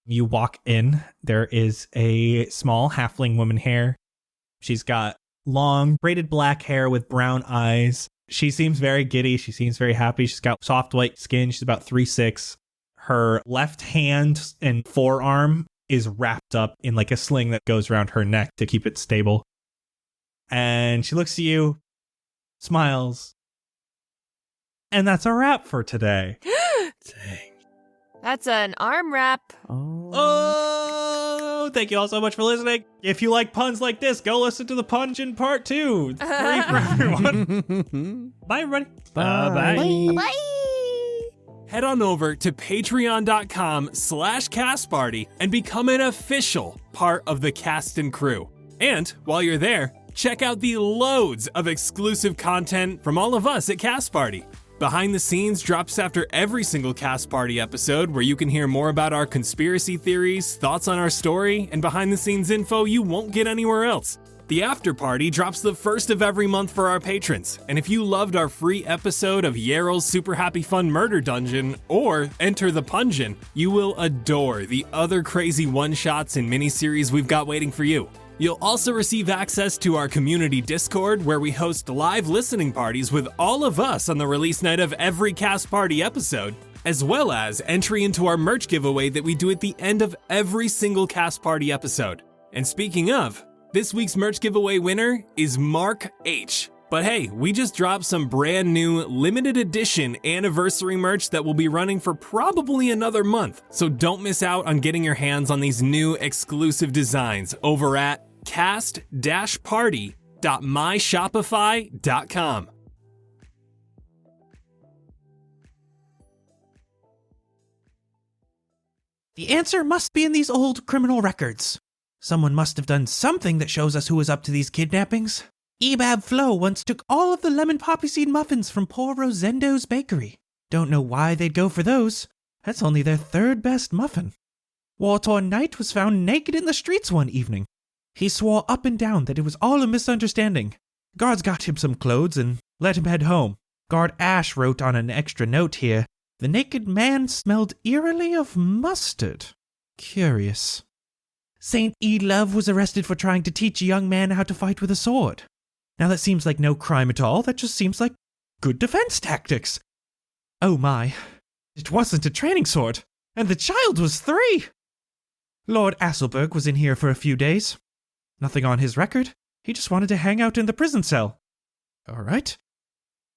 You walk in. There is a small halfling woman here. She's got long braided black hair with brown eyes. She seems very giddy. She seems very happy. She's got soft white skin. She's about 3'6". Her left hand and forearm is wrapped up in a sling that goes around her neck to keep it stable. And she looks at you, smiles. And that's a wrap for today. Dang. That's an arm wrap. Oh, thank you all so much for listening. If you like puns like this, go listen to the Pungin Part 2. It's free for everyone. Bye, everybody. Bye. Bye. Head on over to patreon.com/castparty and become an official part of the cast and crew. And while you're there, check out the loads of exclusive content from all of us at Cast Party. Behind the Scenes drops after every single Cast Party episode, where you can hear more about our conspiracy theories, thoughts on our story, and behind the scenes info you won't get anywhere else. The After Party drops the first of every month for our patrons, and if you loved our free episode of Yarrow's Super Happy Fun Murder Dungeon or Enter the Pungin, you will adore the other crazy one-shots and miniseries we've got waiting for you. You'll also receive access to our community Discord, where we host live listening parties with all of us on the release night of every Cast Party episode, as well as entry into our merch giveaway that we do at the end of every single Cast Party episode. And speaking of, this week's merch giveaway winner is Mark H. But hey, we just dropped some brand new limited edition anniversary merch that will be running for probably another month. So don't miss out on getting your hands on these new exclusive designs over at cast-party.myshopify.com. The answer must be in these old criminal records. Someone must have done something that shows us who was up to these kidnappings. Ebab Flo once took all of the lemon poppy seed muffins from poor Rosendo's bakery. Don't know why they'd go for those. That's only their third best muffin. War-torn Knight was found naked in the streets one evening. He swore up and down that it was all a misunderstanding. Guards got him some clothes and let him head home. Guard Ash wrote on an extra note here, "The naked man smelled eerily of mustard. Curious." Saint E. Love was arrested for trying to teach a young man how to fight with a sword. Now that seems like no crime at all, that just seems like good defense tactics. Oh my, it wasn't a training sword, and the child was 3! Lord Asselberg was in here for a few days. Nothing on his record, he just wanted to hang out in the prison cell. Alright.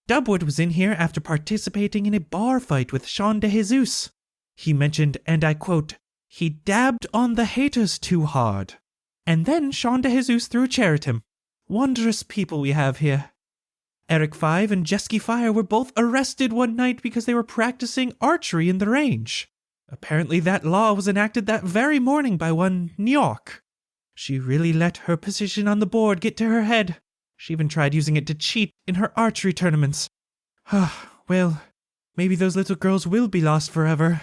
Dubwood was in here after participating in a bar fight with Sean de Jesus. He mentioned, and I quote, "He dabbed on the haters too hard." And then Sean de Jesus threw a chair at him. Wondrous people we have here. Eric Five and Jesky Fire were both arrested one night because they were practicing archery in the range. Apparently that law was enacted that very morning by one Njok. She really let her position on the board get to her head. She even tried using it to cheat in her archery tournaments. Well, maybe those little girls will be lost forever.